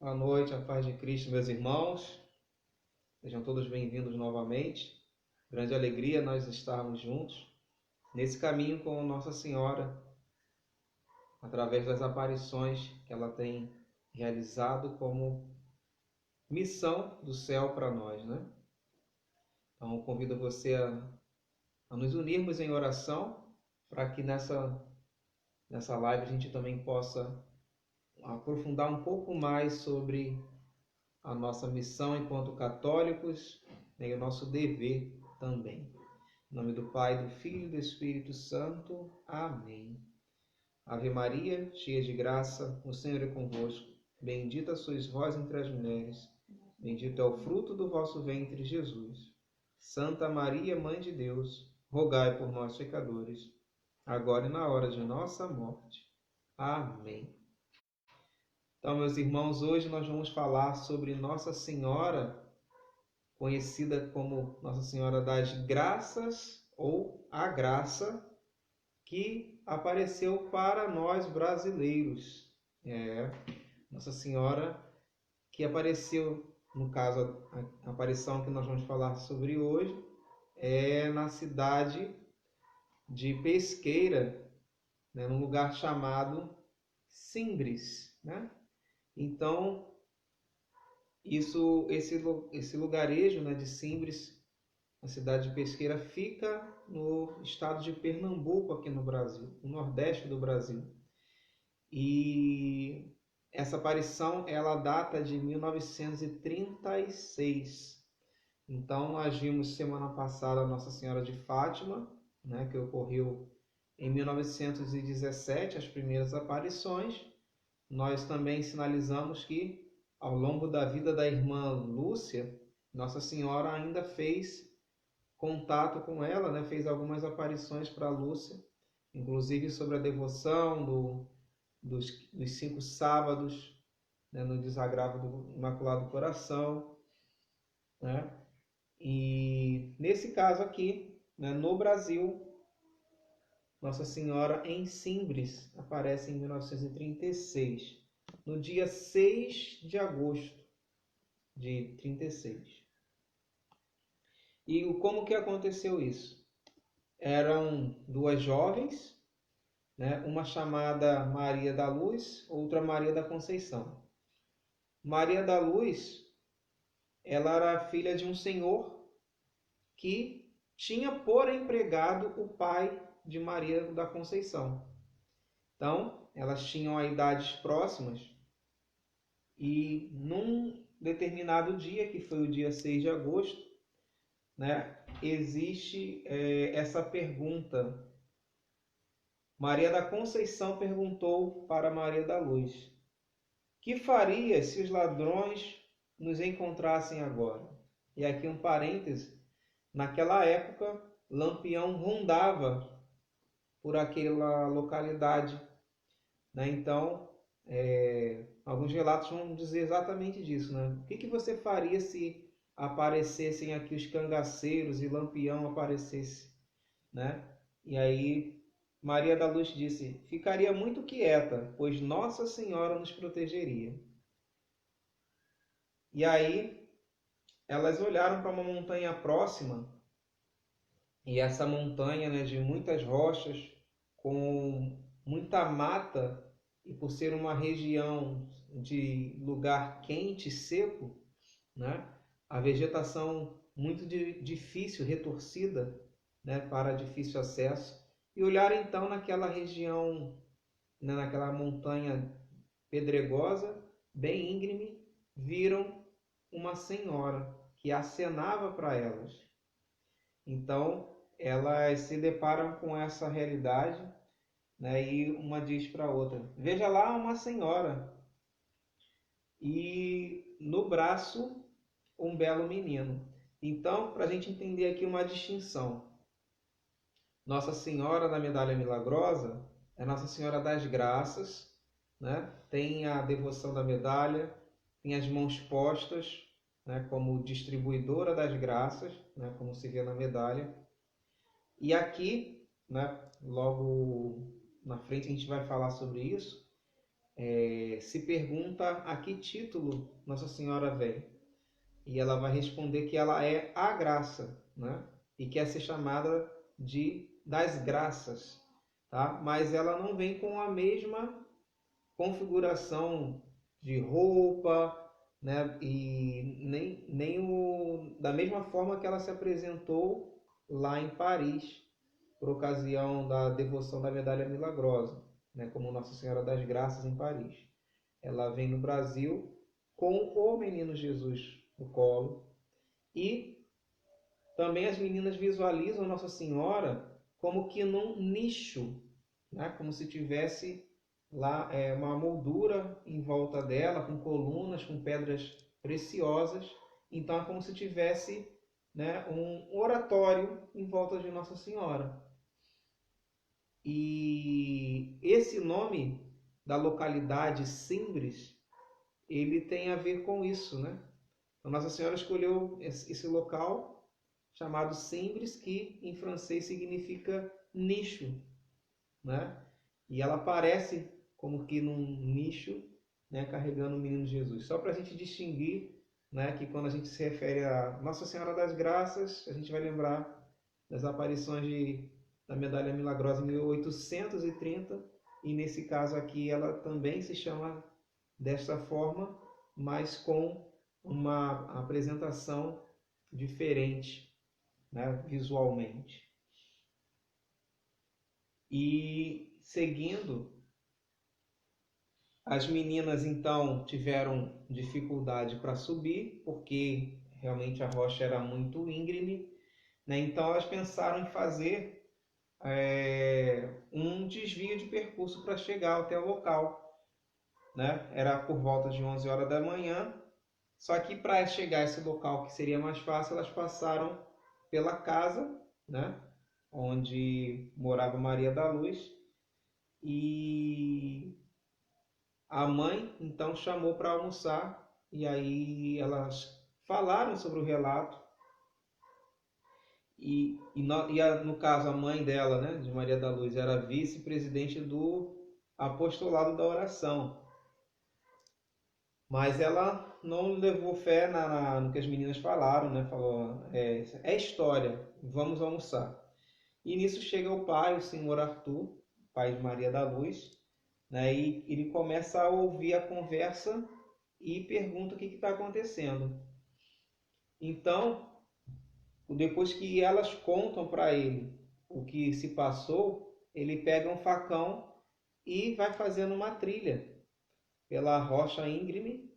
Boa noite, a paz de Cristo, meus irmãos. Sejam todos bem-vindos novamente. Grande alegria nós estarmos juntos nesse caminho com Nossa Senhora, através das aparições que ela tem realizado como missão do céu para nós, né? Então, convido você a nos unirmos em oração para que nessa live a gente também possa aprofundar um pouco mais sobre a nossa missão enquanto católicos e o nosso dever também. Em nome do Pai, do Filho e do Espírito Santo. Amém. Ave Maria, cheia de graça, o Senhor é convosco. Bendita sois vós entre as mulheres. Bendito é o fruto do vosso ventre, Jesus. Santa Maria, Mãe de Deus, rogai por nós, pecadores, agora e na hora de nossa morte. Amém. Então, meus irmãos, hoje nós vamos falar sobre Nossa Senhora, conhecida como Nossa Senhora das Graças ou a Graça, que apareceu para nós brasileiros. Nossa Senhora que apareceu, no caso, a aparição que nós vamos falar sobre hoje, é na cidade de Pesqueira, né, num lugar chamado Simbres, né? Então, esse lugarejo, né, de Simbres, a cidade de Pesqueira, fica no estado de Pernambuco, aqui no Brasil, no nordeste do Brasil. E essa aparição, ela data de 1936. Então, nós vimos semana passada a Nossa Senhora de Fátima, né, que ocorreu em 1917, as primeiras aparições. Nós também sinalizamos que, ao longo da vida da irmã Lúcia, Nossa Senhora ainda fez contato com ela, né? Fez algumas aparições para Lúcia, inclusive sobre a devoção dos 5 sábados, né? No desagravo do Imaculado Coração, né? E nesse caso aqui, né, no Brasil, Nossa Senhora em Simbres aparece em 1936, no dia 6 de agosto de 36. E como que aconteceu isso? Eram duas jovens, né, uma chamada Maria da Luz, outra Maria da Conceição. Maria da Luz, ela era filha de um senhor que tinha por empregado o pai de Maria da Conceição. Então, elas tinham a idades próximas e num determinado dia, que foi o dia 6 de agosto, né, existe essa pergunta. Maria da Conceição perguntou para Maria da Luz: que faria se os ladrões nos encontrassem agora? E aqui um parêntese, naquela época, Lampião rondava por aquela localidade, né? Então, alguns relatos vão dizer exatamente disso, né? O que você faria se aparecessem aqui os cangaceiros e Lampião aparecesse, né? E aí Maria da Luz disse: ficaria muito quieta, pois Nossa Senhora nos protegeria. E aí elas olharam para uma montanha próxima, e essa montanha, né, de muitas rochas, com muita mata, e por ser uma região de lugar quente e seco, né, a vegetação muito difícil, retorcida, né, para difícil acesso, e olharam então naquela região, né, naquela montanha pedregosa, bem íngreme, viram uma senhora que acenava para elas. Então, elas se deparam com essa realidade, né, e uma diz para a outra: veja lá uma senhora, e no braço um belo menino. Então, para a gente entender aqui uma distinção, Nossa Senhora da Medalha Milagrosa é Nossa Senhora das Graças, né? Tem a devoção da medalha, tem as mãos postas, né, como distribuidora das graças, né, como se vê na medalha. E aqui, né, logo na frente a gente vai falar sobre isso, se pergunta a que título Nossa Senhora vem. E ela vai responder que ela é a graça, né? E quer ser chamada das graças, tá? Mas ela não vem com a mesma configuração de roupa, né? E nem da mesma forma que ela se apresentou lá em Paris, por ocasião da devoção da Medalha Milagrosa, né? Como Nossa Senhora das Graças em Paris. Ela vem no Brasil com o Menino Jesus no colo, e também as meninas visualizam Nossa Senhora como que num nicho, né? Como se tivesse lá uma moldura em volta dela, com colunas, com pedras preciosas. Então é como se tivesse, né, um oratório em volta de Nossa Senhora. E esse nome da localidade Simbres, ele tem a ver com isso, né? Então, Nossa Senhora escolheu esse local chamado Simbres, que em francês significa nicho, né? E ela aparece como que num nicho, né, carregando o menino Jesus. Só para a gente distinguir, né, que quando a gente se refere a Nossa Senhora das Graças, a gente vai lembrar das aparições da Medalha Milagrosa em 1830, e nesse caso aqui ela também se chama desta forma, mas com uma apresentação diferente, né, visualmente. E seguindo, as meninas então tiveram dificuldade para subir, porque realmente a rocha era muito íngreme, né? Então elas pensaram em fazer um desvio de percurso para chegar até o local, né? Era por volta de 11 horas da manhã, só que para chegar a esse local que seria mais fácil, elas passaram pela casa, né, onde morava Maria da Luz, e a mãe então chamou para almoçar, e aí elas falaram sobre o relato, no caso a mãe dela, né, de Maria da Luz, era vice-presidente do apostolado da oração. Mas ela não levou fé no que as meninas falaram, né? Falou, é história, vamos almoçar. E nisso chega o pai, o senhor Arthur, pai de Maria da Luz, né? E ele começa a ouvir a conversa e pergunta o que está acontecendo. Então, depois que elas contam para ele o que se passou, ele pega um facão e vai fazendo uma trilha pela rocha íngreme,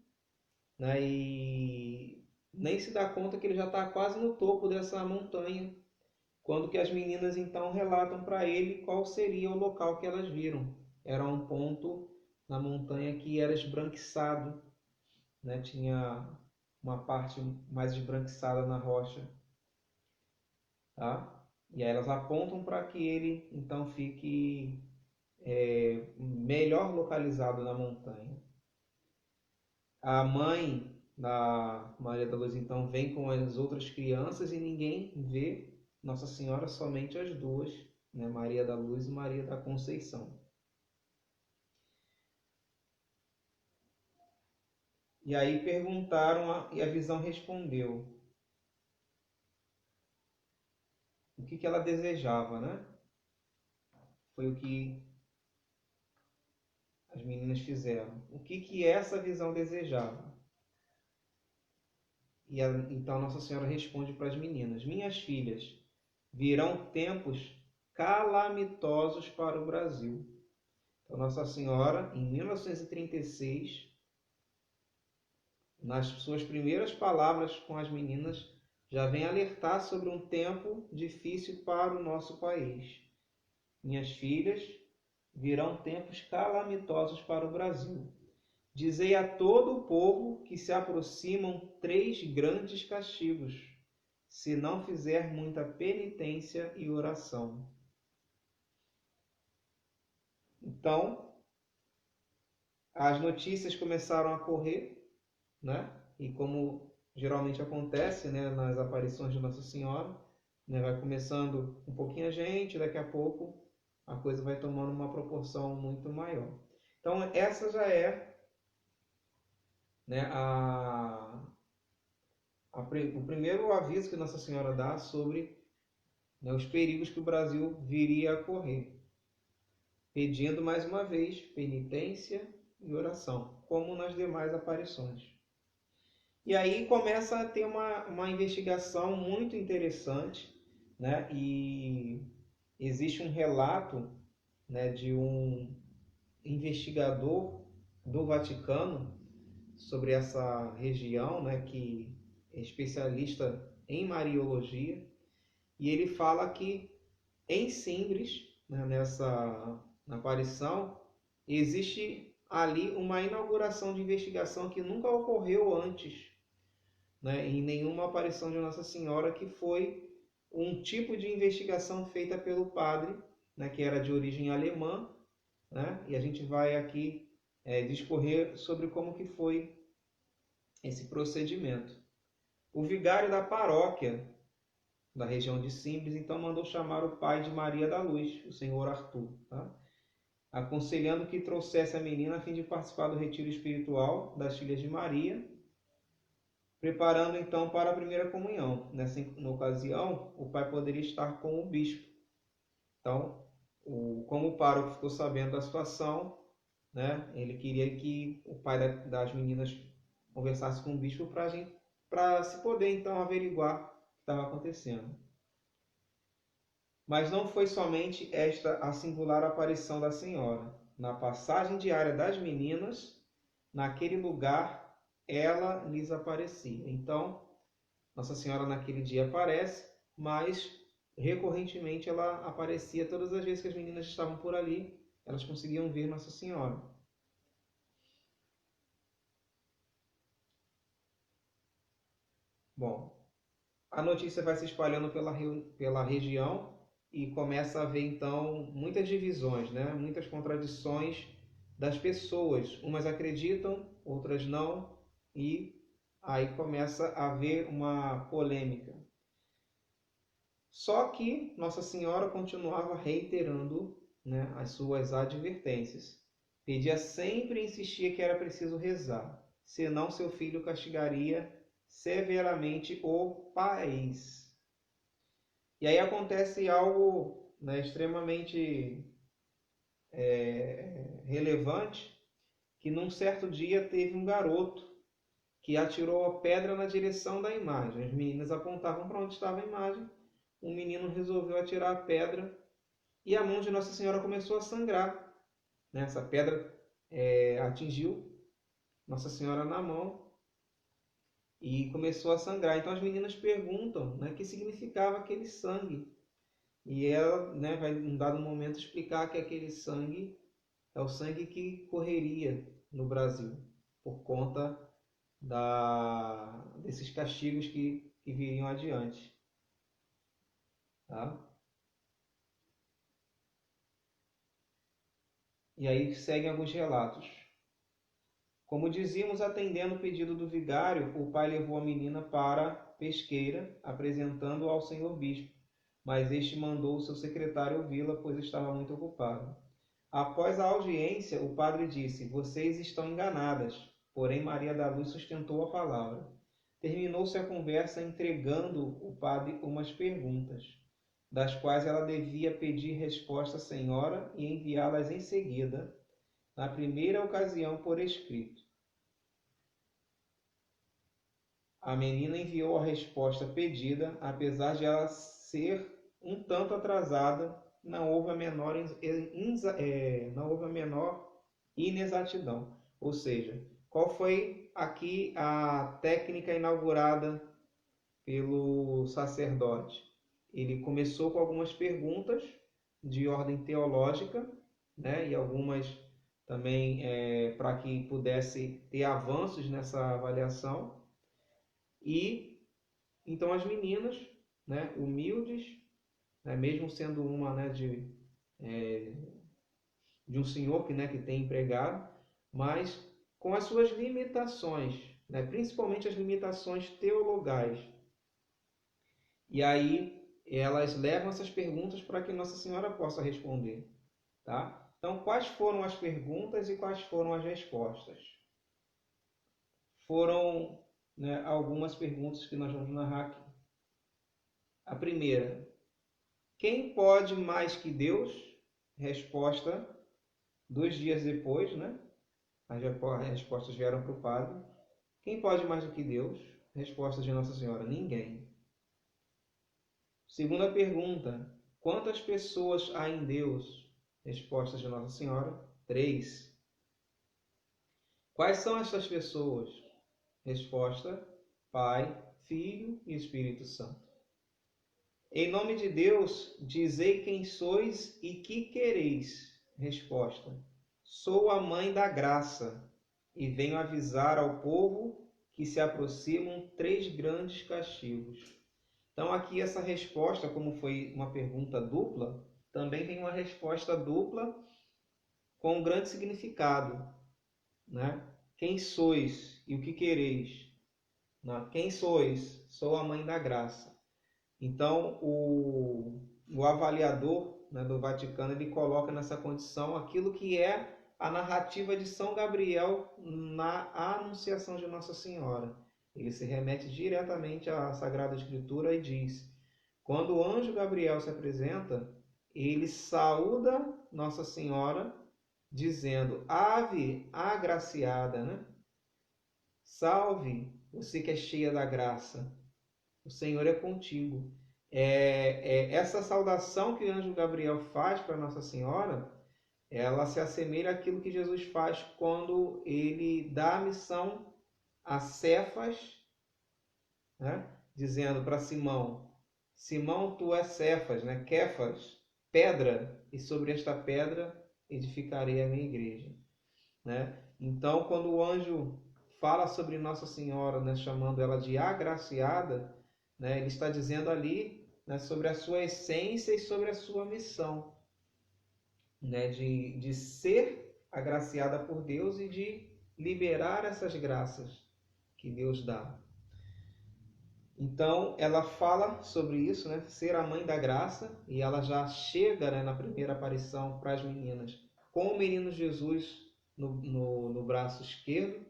né? E nem se dá conta que ele já está quase no topo dessa montanha, quando que as meninas então relatam para ele qual seria o local que elas viram. Era um ponto na montanha que era esbranquiçado, né? Tinha uma parte mais esbranquiçada na rocha, tá? E aí elas apontam para que ele então fique melhor localizado na montanha. A mãe da Maria da Luz então vem com as outras crianças e ninguém vê Nossa Senhora, somente as duas, né? Maria da Luz e Maria da Conceição. E aí perguntaram e a visão respondeu o que ela desejava, né? Foi o que as meninas fizeram. O que essa visão desejava? E então Nossa Senhora responde para as meninas: minhas filhas, virão tempos calamitosos para o Brasil. Então, Nossa Senhora, em 1936, nas suas primeiras palavras com as meninas, já vem alertar sobre um tempo difícil para o nosso país. Minhas filhas, virão tempos calamitosos para o Brasil. Dizei a todo o povo que se aproximam 3 grandes castigos, se não fizer muita penitência e oração. Então, as notícias começaram a correr, né? E como geralmente acontece, né, nas aparições de Nossa Senhora, né, vai começando um pouquinho a gente, daqui a pouco a coisa vai tomando uma proporção muito maior. Então, essa já é, né, o primeiro aviso que Nossa Senhora dá sobre, né, os perigos que o Brasil viria a correr, pedindo mais uma vez penitência e oração, como nas demais aparições. E aí começa a ter uma investigação muito interessante, né? E existe um relato, né, de um investigador do Vaticano sobre essa região, né, que é especialista em Mariologia, e ele fala que em Simbres, né, na aparição, existe ali uma inauguração de investigação que nunca ocorreu antes, né, em nenhuma aparição de Nossa Senhora, que foi um tipo de investigação feita pelo padre, né, que era de origem alemã, né, e a gente vai aqui discorrer sobre como que foi esse procedimento. O vigário da paróquia da região de Simbres, então mandou chamar o pai de Maria da Luz, o senhor Arthur, tá? Aconselhando que trouxesse a menina a fim de participar do retiro espiritual das filhas de Maria, preparando então para a primeira comunhão. Nessa ocasião, o pai poderia estar com o bispo. Então, como o pároco ficou sabendo da situação, né, ele queria que o pai das meninas conversasse com o bispo para se poder então averiguar o que estava acontecendo. Mas não foi somente esta a singular aparição da Senhora. Na passagem diária das meninas, naquele lugar, ela lhes aparecia. Então, Nossa Senhora naquele dia aparece, mas recorrentemente ela aparecia todas as vezes que as meninas estavam por ali, elas conseguiam ver Nossa Senhora. Bom, a notícia vai se espalhando pela região e começa a haver então muitas divisões, né? Muitas contradições das pessoas. Umas acreditam, outras não, e aí começa a haver uma polêmica. Só que Nossa Senhora continuava reiterando, né, as suas advertências. Pedia sempre e insistia que era preciso rezar, senão seu filho castigaria severamente o país. E aí acontece algo, né, extremamente relevante, que num certo dia teve um garoto que atirou a pedra na direção da imagem. As meninas apontavam para onde estava a imagem, o menino resolveu atirar a pedra e a mão de Nossa Senhora começou a sangrar. Essa pedra atingiu Nossa Senhora na mão e começou a sangrar. Então as meninas perguntam, né, o que significava aquele sangue. E ela, né, vai em um dado momento explicar que aquele sangue é o sangue que correria no Brasil por conta desses castigos que viriam adiante. Tá? E aí seguem alguns relatos. Como dizíamos, atendendo o pedido do vigário, o pai levou a menina para pesqueira, apresentando-a ao senhor bispo, mas este mandou o seu secretário ouvi-la, pois estava muito ocupado. Após a audiência, o padre disse: "Vocês estão enganadas." Porém, Maria da Luz sustentou a palavra. Terminou-se a conversa entregando o padre umas perguntas, das quais ela devia pedir resposta à senhora e enviá-las em seguida, na primeira ocasião por escrito. A menina enviou a resposta pedida, apesar de ela ser um tanto atrasada, não houve a menor inexatidão. Ou seja, qual foi aqui a técnica inaugurada pelo sacerdote? Ele começou com algumas perguntas de ordem teológica, né, e algumas também para que pudesse ter avanços nessa avaliação. E então as meninas, né, humildes, né, mesmo sendo uma, né, de um senhor que tem empregado, mas com as suas limitações, né, principalmente as limitações teologais. E aí elas levam essas perguntas para que Nossa Senhora possa responder. Tá? Então Então, quais foram as perguntas e quais foram as respostas? Foram, né, algumas perguntas que nós vamos narrar aqui. A primeira: quem pode mais que Deus? Resposta 2 dias depois, né? As respostas vieram para o padre. Quem pode mais do que Deus? Resposta de Nossa Senhora: ninguém. Segunda pergunta: quantas pessoas há em Deus? Resposta de Nossa Senhora: 3. Quais são essas pessoas? Resposta: Pai, Filho e Espírito Santo. Em nome de Deus, dizei quem sois e que quereis. Resposta: sou a mãe da graça e venho avisar ao povo que se aproximam 3 grandes castigos. Então aqui essa resposta, como foi uma pergunta dupla, também tem uma resposta dupla com um grande significado, né? Quem sois e o que quereis? Quem sois? Sou a mãe da graça. Então, o avaliador, né, do Vaticano, ele coloca nessa condição aquilo que é a narrativa de São Gabriel na Anunciação de Nossa Senhora. Ele se remete diretamente à Sagrada Escritura e diz: quando o anjo Gabriel se apresenta, ele saúda Nossa Senhora, dizendo: Ave agraciada, né? Salve, você que é cheia da graça. O Senhor é contigo. Essa saudação que o anjo Gabriel faz para Nossa Senhora, ela se assemelha àquilo que Jesus faz quando ele dá a missão a Cefas, né? Dizendo para Simão: Simão, tu és Cefas, né? Kefas, pedra, e sobre esta pedra edificarei a minha igreja, né? Então, quando o anjo fala sobre Nossa Senhora, né, chamando ela de agraciada, né, ele está dizendo ali, né, sobre a sua essência e sobre a sua missão, né, de ser agraciada por Deus e de liberar essas graças que Deus dá. Então, ela fala sobre isso, né, ser a mãe da graça, e ela já chega, né, na primeira aparição para as meninas com o menino Jesus no braço esquerdo,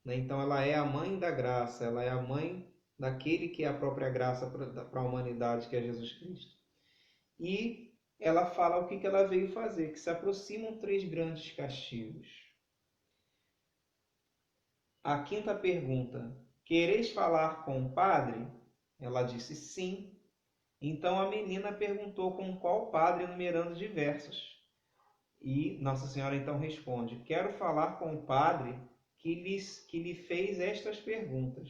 né? Então, ela é a mãe da graça, ela é a mãe daquele que é a própria graça para a humanidade, que é Jesus Cristo. E ela fala o que ela veio fazer, que se aproximam 3 grandes castigos. A quinta pergunta: quereis falar com o padre? Ela disse sim. Então a menina perguntou com qual padre, enumerando diversos. E Nossa Senhora então responde: quero falar com o padre que lhe fez estas perguntas.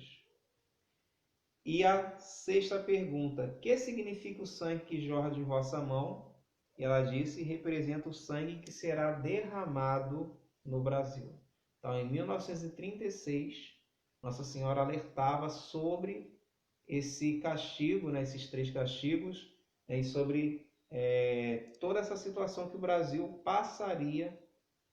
E a sexta pergunta: que significa o sangue que jorra de vossa mão? E ela disse: representa o sangue que será derramado no Brasil. Então, em 1936, Nossa Senhora alertava sobre esse castigo, né, esses 3 castigos, né, e sobre toda essa situação que o Brasil passaria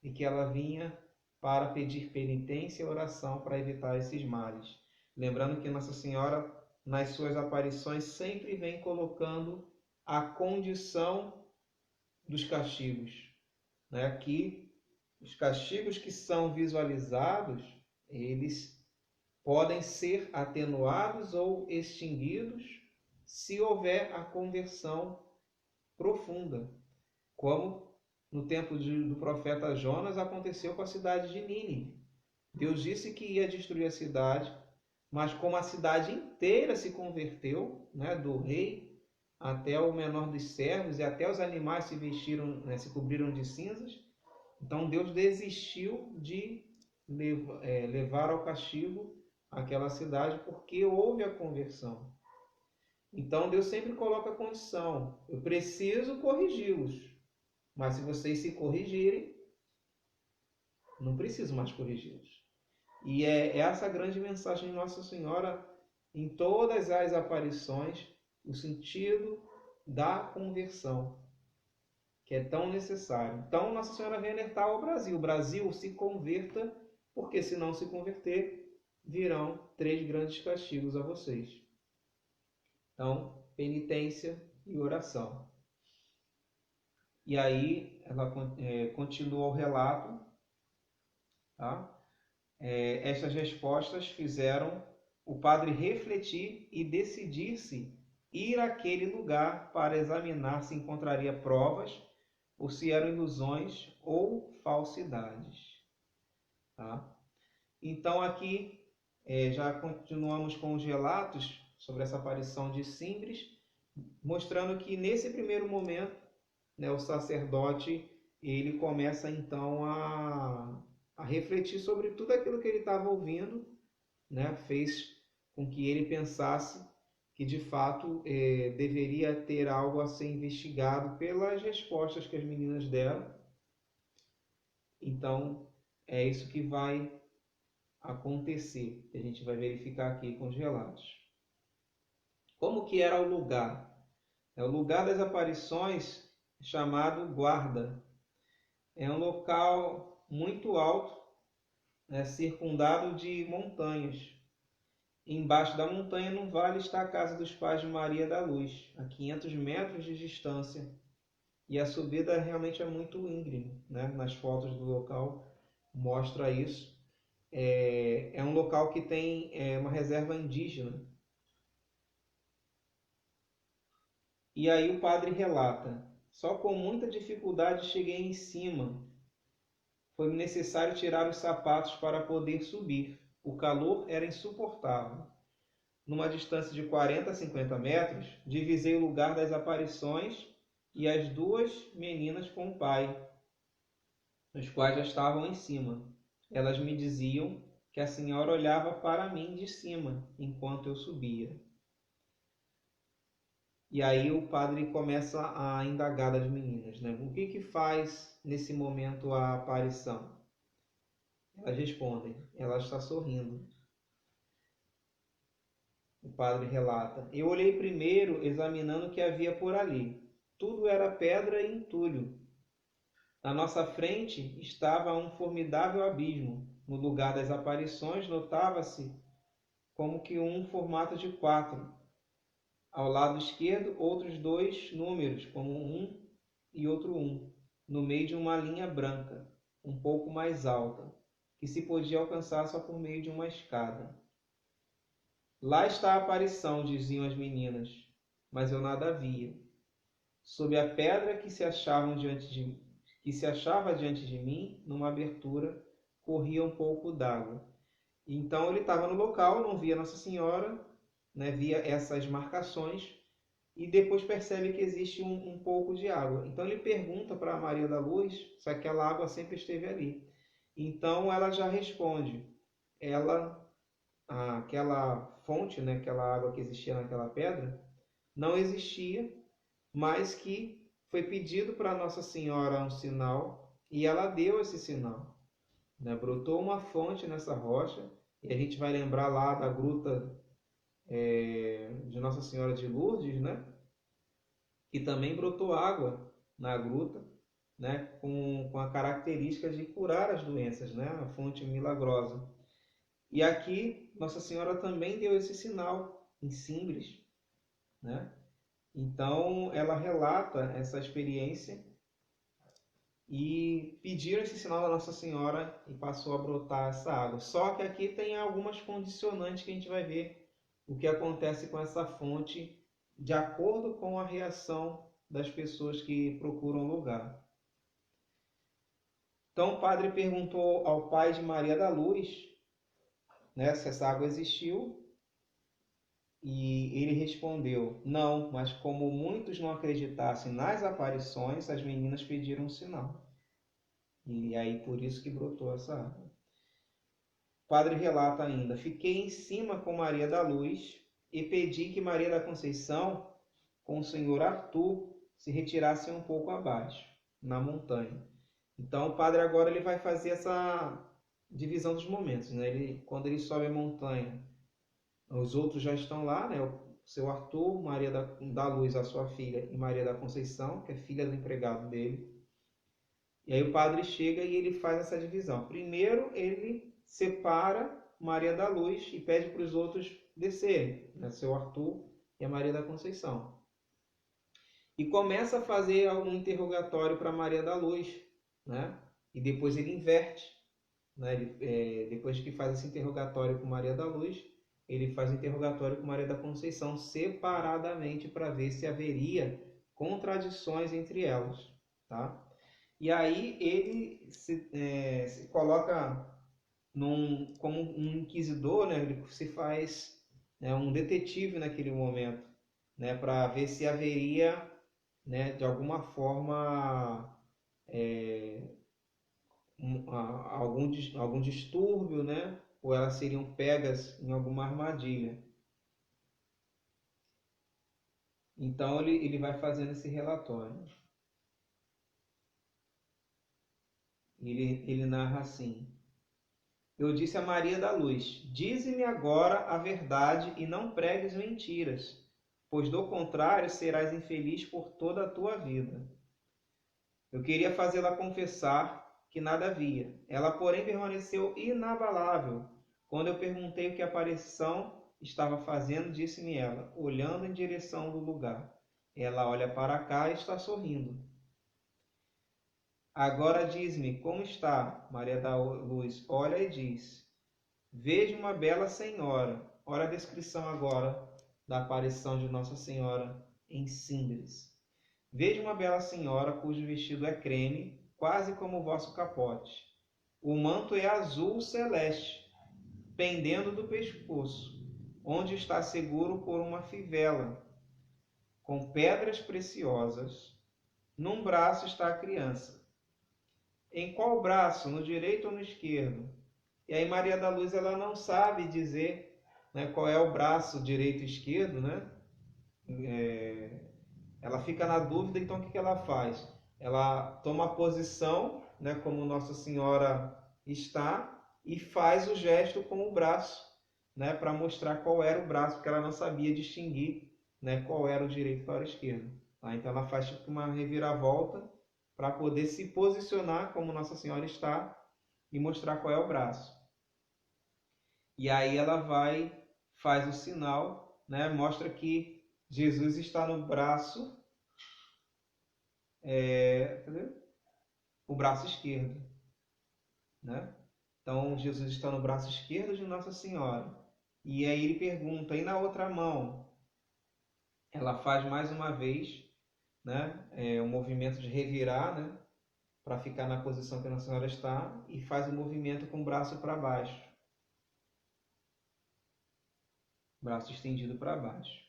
e que ela vinha para pedir penitência e oração para evitar esses males. Lembrando que Nossa Senhora, nas suas aparições, sempre vem colocando a condição dos castigos, né? Que os castigos que são visualizados, eles podem ser atenuados ou extinguidos se houver a conversão profunda, como no tempo do profeta Jonas aconteceu com a cidade de Nínive. Deus disse que ia destruir a cidade, mas como a cidade inteira se converteu, né, do rei até o menor dos servos e até os animais se vestiram, né, se cobriram de cinzas, então Deus desistiu de levar ao castigo aquela cidade porque houve a conversão. Então Deus sempre coloca a condição: eu preciso corrigi-los, mas se vocês se corrigirem, não preciso mais corrigi-los. E é essa a grande mensagem de Nossa Senhora em todas as aparições, o sentido da conversão, que é tão necessário. Então Nossa Senhora vem alertar ao Brasil: o Brasil se converta, porque se não se converter, virão 3 grandes castigos a vocês. Então, penitência e oração. E aí ela continua o relato, tá? Estas respostas fizeram o padre refletir e decidir-se ir àquele lugar para examinar se encontraria provas ou se eram ilusões ou falsidades, tá? Então aqui já continuamos com os relatos sobre essa aparição de Simbres, mostrando que nesse primeiro momento, né, o sacerdote ele começa então a refletir sobre tudo aquilo que ele estava ouvindo, né, fez com que ele pensasse que de fato deveria ter algo a ser investigado pelas respostas que as meninas deram. Então é isso que vai acontecer, a gente vai verificar aqui com os relatos. Como que era o lugar? O lugar das aparições, chamado Guarda. É um local muito alto, né, circundado de montanhas. Embaixo da montanha, no vale, está a casa dos pais de Maria da Luz, a 500 metros de distância. E a subida realmente é muito íngreme, né? Nas fotos do local mostra isso. É um local que tem uma reserva indígena. E aí o padre relata: só com muita dificuldade cheguei em cima. Foi necessário tirar os sapatos para poder subir. O calor era insuportável. Numa distância de 40 a 50 metros, divisei o lugar das aparições e as duas meninas com o pai, os quais já estavam em cima. Elas me diziam que a senhora olhava para mim de cima enquanto eu subia. E aí o padre começa a indagar das meninas, né? O que faz nesse momento a aparição? Elas respondem: ela está sorrindo. O padre relata: eu olhei primeiro, examinando o que havia por ali. Tudo era pedra e entulho. Na nossa frente estava um formidável abismo. No lugar das aparições notava-se como que um formato de 4. Ao lado esquerdo, outros 2 números, como 1 e outro 1, no meio de uma linha branca, um pouco mais alta, que se podia alcançar só por meio de uma escada. Lá está a aparição, diziam as meninas, mas eu nada via. Sob a pedra que se achava diante de mim, numa abertura, corria um pouco d'água. Então ele estava no local, não via Nossa Senhora, né, via essas marcações e depois percebe que existe um pouco de água. Então ele pergunta para Maria da Luz se aquela água sempre esteve ali. Então ela já responde. Aquela fonte, né, aquela água que existia naquela pedra, não existia, mas que foi pedido para Nossa Senhora um sinal e ela deu esse sinal, né? Brotou uma fonte nessa rocha e a gente vai lembrar lá da gruta de Nossa Senhora de Lourdes, né? E também brotou água na gruta, né? Com a característica de curar as doenças, né? A fonte milagrosa. E aqui Nossa Senhora também deu esse sinal em Simbres, né? Então ela relata essa experiência e pediram esse sinal da Nossa Senhora e passou a brotar essa água. Só que aqui tem algumas condicionantes que a gente vai ver o que acontece com essa fonte de acordo com a reação das pessoas que procuram o lugar. Então o padre perguntou ao pai de Maria da Luz, né, se essa água existiu, e ele respondeu: não, mas como muitos não acreditassem nas aparições, as meninas pediram um sinal. E aí por isso que brotou essa água. O padre relata ainda: fiquei em cima com Maria da Luz e pedi que Maria da Conceição, com o senhor Arthur, se retirassem um pouco abaixo, na montanha. Então o padre agora ele vai fazer essa divisão dos momentos, né? Quando ele sobe a montanha, os outros já estão lá, né? O seu Arthur, Maria da Luz, a sua filha, e Maria da Conceição, que é filha do empregado dele. E aí o padre chega e ele faz essa divisão. Primeiro ele separa Maria da Luz e pede para os outros descerem, né? Seu Arthur e a Maria da Conceição. e começa a fazer um interrogatório para Maria da Luz, né? E depois ele inverte, né? Depois que faz esse interrogatório com Maria da Luz, ele faz o interrogatório com Maria da Conceição separadamente para ver se haveria contradições entre elas, tá? E aí ele se coloca como um inquisidor, né? Ele se faz, né, um detetive naquele momento, né? Para ver se haveria, né, de alguma forma, algum distúrbio, né? Ou elas seriam pegas em alguma armadilha. Então ele vai fazendo esse relatório. Ele narra assim: Eu disse a Maria da Luz: Dize-me agora a verdade e não pregues mentiras, pois do contrário serás infeliz por toda a tua vida. Eu queria fazê-la confessar que nada havia. Ela, porém, permaneceu inabalável. Quando eu perguntei o que a aparição estava fazendo, disse-me ela, olhando em direção do lugar. Ela olha para cá e está sorrindo. Agora diz-me, como está? Maria da Luz olha e diz: Vejo uma bela senhora. Olha a descrição agora da aparição de Nossa Senhora em Síndres. Vejo uma bela senhora cujo vestido é creme, quase como o vosso capote. O manto é azul celeste, pendendo do pescoço, onde está seguro por uma fivela, com pedras preciosas. Num braço está a criança. Em qual braço? No direito ou no esquerdo? E aí Maria da Luz ela não sabe dizer, né, qual é o braço direito e esquerdo, né? Ela fica na dúvida, então o que ela faz? Ela toma a posição, né, como Nossa Senhora está, e faz o gesto com o braço, né, para mostrar qual era o braço, porque ela não sabia distinguir, né, qual era o direito para o esquerdo. Tá? Então ela faz tipo uma reviravolta para poder se posicionar como Nossa Senhora está e mostrar qual é o braço. E aí ela faz o sinal, né, mostra que Jesus está no braço, o braço esquerdo, né? Então Jesus está no braço esquerdo de Nossa Senhora. E aí ele pergunta: e na outra mão? Ela faz mais uma vez, né? Um movimento de revirar, né? Para ficar na posição que Nossa Senhora está e faz o movimento com o braço para baixo, braço estendido para baixo.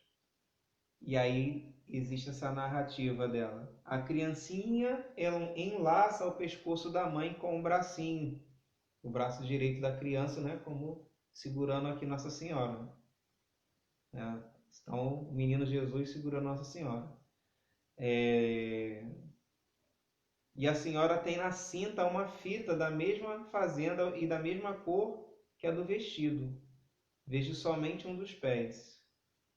E aí existe essa narrativa dela. A criancinha enlaça o pescoço da mãe com o bracinho, o braço direito da criança, né, como segurando aqui Nossa Senhora. Né? Então, o menino Jesus segurando Nossa Senhora. E a senhora tem na cinta uma fita da mesma fazenda e da mesma cor que a do vestido. Vejo somente um dos pés.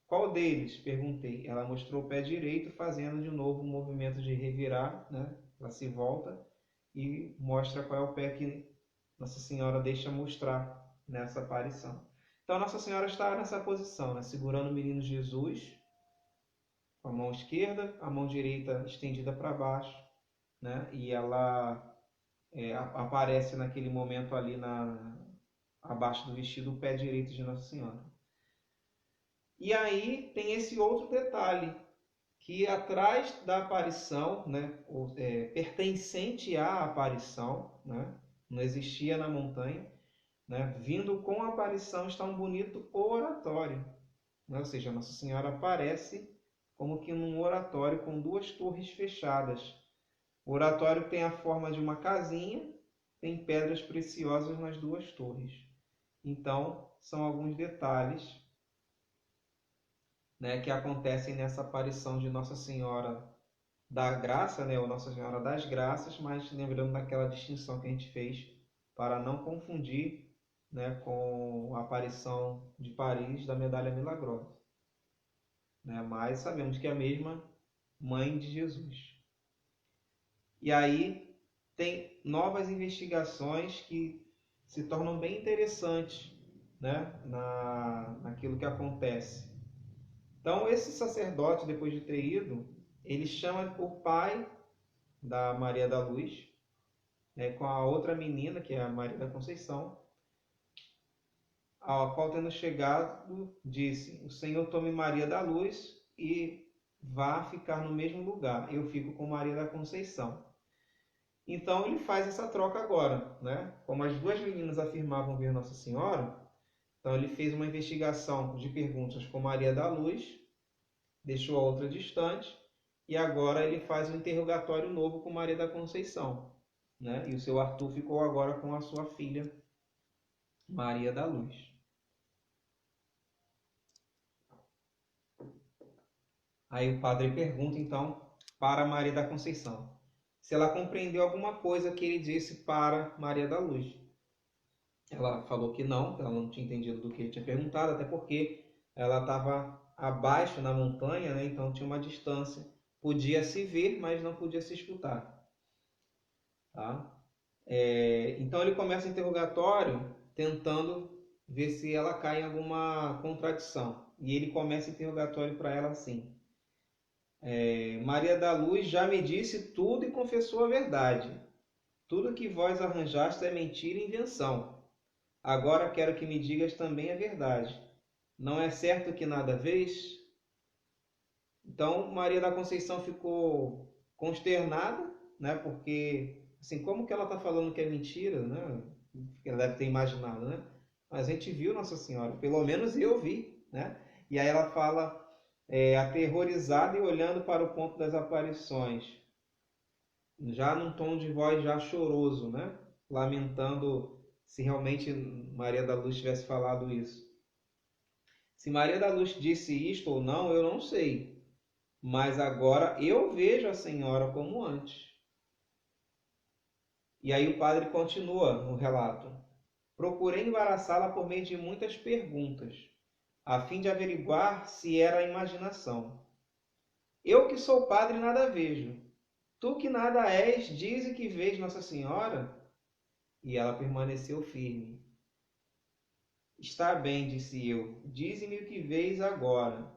Qual deles? Perguntei. Ela mostrou o pé direito, fazendo de novo um movimento de revirar, né? Ela se volta e mostra qual é o pé que Nossa Senhora deixa mostrar nessa aparição. Então, Nossa Senhora está nessa posição, né? Segurando o menino Jesus, com a mão esquerda, a mão direita estendida para baixo, né? E ela aparece naquele momento ali abaixo do vestido, o pé direito de Nossa Senhora. E aí tem esse outro detalhe, que atrás da aparição, né, pertencente à aparição, né, não existia na montanha, né, vindo com a aparição está um bonito oratório, né, ou seja, Nossa Senhora aparece como que num oratório com duas torres fechadas. O oratório tem a forma de uma casinha, tem pedras preciosas nas duas torres. Então, são alguns detalhes, né, que acontecem nessa aparição de Nossa Senhora da Graça, né, ou Nossa Senhora das Graças, mas lembrando daquela distinção que a gente fez para não confundir, né, com a aparição de Paris da Medalha Milagrosa. Né, mas sabemos que é a mesma mãe de Jesus. E aí tem novas investigações que se tornam bem interessantes, né, naquilo que acontece. Então, esse sacerdote, depois de ter ido, ele chama o pai da Maria da Luz, né, com a outra menina, que é a Maria da Conceição, a qual, tendo chegado, disse: o Senhor tome Maria da Luz e vá ficar no mesmo lugar. Eu fico com Maria da Conceição. Então ele faz essa troca agora, né? Como as duas meninas afirmavam ver Nossa Senhora, então ele fez uma investigação de perguntas com Maria da Luz, deixou a outra distante, e agora ele faz um interrogatório novo com Maria da Conceição, né? E o seu Arthur ficou agora com a sua filha, Maria da Luz. Aí o padre pergunta, então, para Maria da Conceição, se ela compreendeu alguma coisa que ele disse para Maria da Luz. Ela falou que não, ela não tinha entendido do que ele tinha perguntado, até porque ela estava abaixo na montanha, né? Então tinha uma distância. Podia se ver, mas não podia se escutar. Tá? Então ele começa o interrogatório tentando ver se ela cai em alguma contradição. E ele começa o interrogatório para ela assim: Maria da Luz já me disse tudo e confessou a verdade. Tudo que vós arranjaste é mentira e invenção. Agora quero que me digas também a verdade. Não é certo que nada vês? Então Maria da Conceição ficou consternada, né? Porque, assim, como que ela está falando que é mentira, né? Ela deve ter imaginado, né? Mas a gente viu Nossa Senhora, pelo menos eu vi, né? E aí ela fala, aterrorizada e olhando para o ponto das aparições, já num tom de voz já choroso, né? Lamentando se realmente Maria da Luz tivesse falado isso. Se Maria da Luz disse isto ou não, eu não sei. Mas agora eu vejo a Senhora como antes. E aí o padre continua no relato. Procurei embaraçá-la por meio de muitas perguntas, a fim de averiguar se era imaginação. Eu que sou padre nada vejo. Tu que nada és, dize que vês Nossa Senhora? E ela permaneceu firme. Está bem, disse eu, dize-me o que vês agora.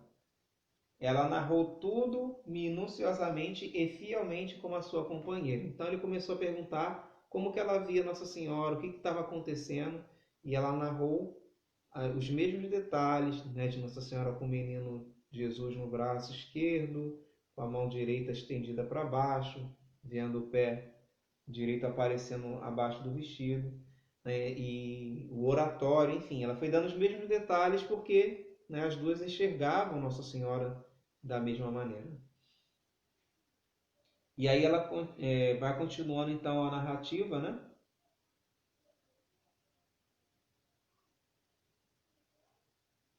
Ela narrou tudo minuciosamente e fielmente como a sua companheira. Então ele começou a perguntar como que ela via Nossa Senhora, o que estava acontecendo, e ela narrou os mesmos detalhes, né, de Nossa Senhora com o menino Jesus no braço esquerdo, com a mão direita estendida para baixo, vendo o pé direito aparecendo abaixo do vestido, né, e o oratório, enfim, ela foi dando os mesmos detalhes porque, né, as duas enxergavam Nossa Senhora da mesma maneira. E aí ela vai continuando então a narrativa, né?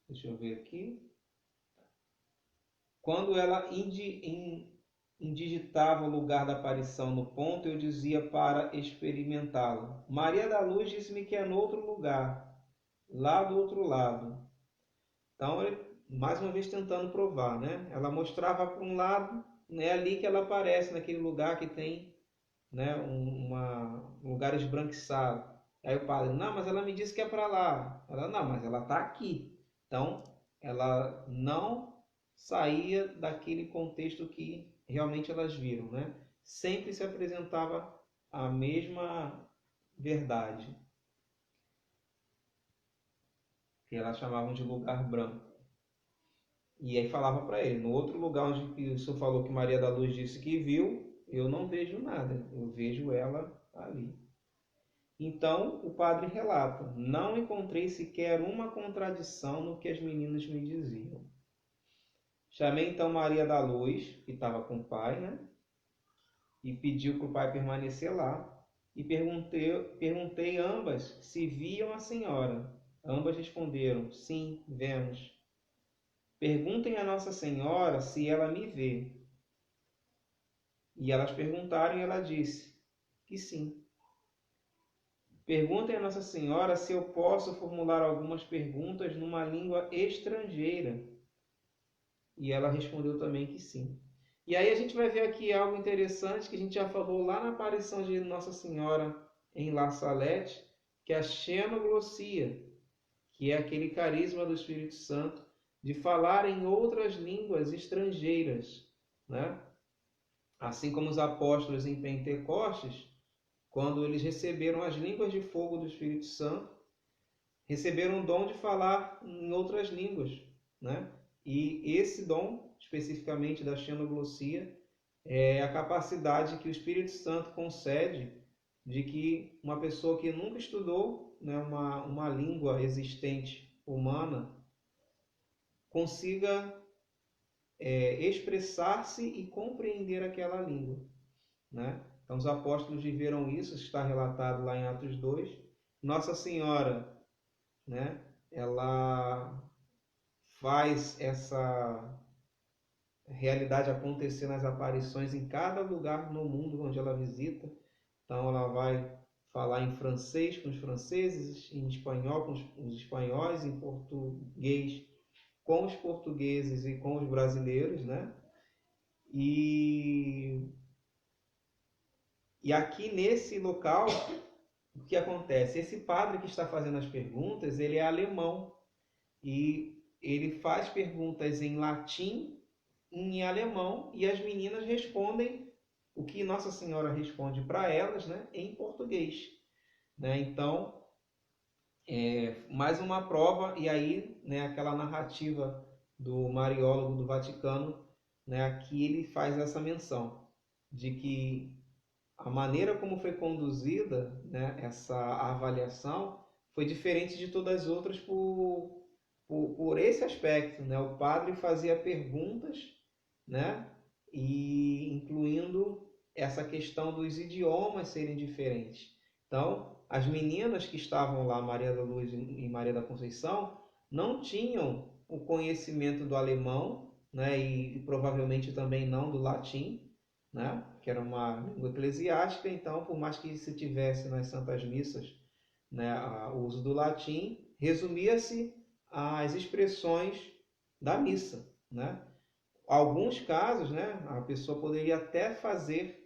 Deixa eu ver aqui. Quando ela indigitava o lugar da aparição no ponto, eu dizia para experimentá-lo. Maria da Luz disse-me que é no outro lugar, lá do outro lado. Então, ele, mais uma vez tentando provar, né? Ela mostrava para um lado, é ali que ela aparece, naquele lugar que tem, né, um lugar esbranquiçado. Aí o padre, não, mas ela me disse que é para lá. Ela, não, mas ela está aqui. Então, ela não saía daquele contexto que realmente elas viram, né? Sempre se apresentava a mesma verdade, que elas chamavam de lugar branco. E aí falava para ele, no outro lugar onde o senhor falou que Maria da Luz disse que viu, eu não vejo nada, eu vejo ela ali. Então o padre relata, não encontrei sequer uma contradição no que as meninas me diziam. Chamei então Maria da Luz, que estava com o pai, né? E pediu para o pai permanecer lá. E perguntei ambas se viam a senhora. Ambas responderam, sim, vemos. Perguntem a Nossa Senhora se ela me vê. E elas perguntaram e ela disse que sim. Perguntem a Nossa Senhora se eu posso formular algumas perguntas numa língua estrangeira. E ela respondeu também que sim. E aí a gente vai ver aqui algo interessante que a gente já falou lá na aparição de Nossa Senhora em La Salette, que é a xenoglossia, que é aquele carisma do Espírito Santo de falar em outras línguas estrangeiras, né? Assim como os apóstolos em Pentecostes, quando eles receberam as línguas de fogo do Espírito Santo, receberam o dom de falar em outras línguas, né? E esse dom, especificamente da xenoglossia, é a capacidade que o Espírito Santo concede de que uma pessoa que nunca estudou, né, uma língua existente humana consiga expressar-se e compreender aquela língua, né? Então os apóstolos viveram isso, está relatado lá em Atos 2. Nossa Senhora, né, ela faz essa realidade acontecer nas aparições em cada lugar no mundo onde ela visita. Então ela vai falar em francês com os franceses, em espanhol com os espanhóis, em português com os portugueses e com os brasileiros, né? E aqui nesse local, o que acontece? Esse padre que está fazendo as perguntas, ele é alemão e ele faz perguntas em latim, em alemão, e as meninas respondem o que Nossa Senhora responde para elas, né, em português, né? Então, mais uma prova, e aí, né, aquela narrativa do Mariólogo do Vaticano, né, aqui ele faz essa menção de que a maneira como foi conduzida, né, essa avaliação foi diferente de todas as outras por esse aspecto, né? O padre fazia perguntas, né, e incluindo essa questão dos idiomas serem diferentes. Então, as meninas que estavam lá, Maria da Luz e Maria da Conceição, não tinham o conhecimento do alemão, né, e provavelmente também não do latim, né, que era uma língua eclesiástica. Então, por mais que se tivesse nas santas missas, né, o uso do latim, resumia-se às expressões da missa, né? Alguns casos, né, a pessoa poderia até fazer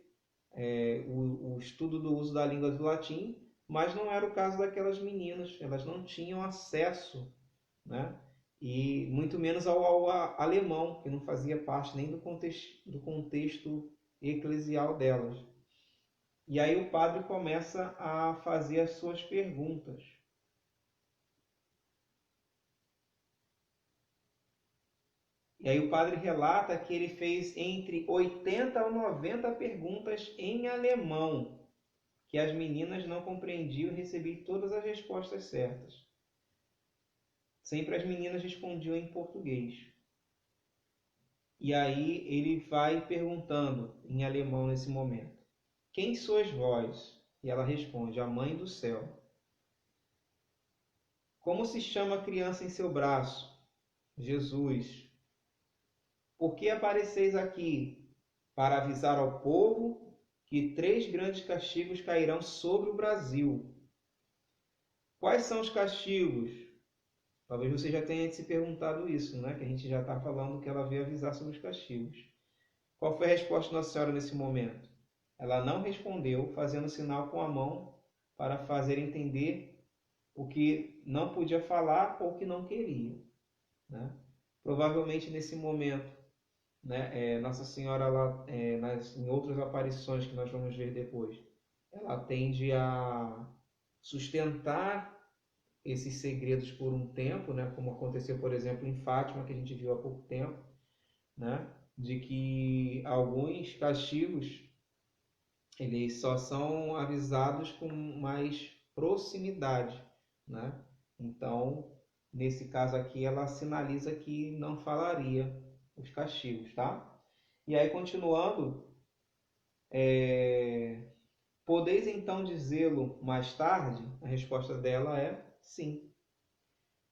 o estudo do uso da língua do latim, mas não era o caso daquelas meninas. Elas não tinham acesso, né? E muito menos ao alemão, que não fazia parte nem do contexto eclesial delas. E aí o padre começa a fazer as suas perguntas. E aí o padre relata que ele fez entre 80 a 90 perguntas em alemão, que as meninas não compreendiam, e recebi todas as respostas certas. Sempre as meninas respondiam em português. E aí ele vai perguntando em alemão nesse momento: quem sois vós? E ela responde: a mãe do céu. Como se chama a criança em seu braço? Jesus. Por que apareceis aqui? Para avisar ao povo que 3 grandes castigos cairão sobre o Brasil. Quais são os castigos? Talvez você já tenha se perguntado isso, né? Que a gente já está falando que ela veio avisar sobre os castigos. Qual foi a resposta de Nossa Senhora nesse momento? Ela não respondeu, fazendo sinal com a mão para fazer entender o que não podia falar ou que não queria, né? Provavelmente nesse momento, né, Nossa Senhora, ela, em outras aparições que nós vamos ver depois, ela tende a sustentar esses segredos por um tempo, né, como aconteceu, por exemplo, em Fátima, que a gente viu há pouco tempo, né, de que alguns castigos eles só são avisados com mais proximidade, né? Então, nesse caso aqui, ela sinaliza que não falaria os castigos, tá? E aí, continuando, podeis então dizê-lo mais tarde? A resposta dela é sim.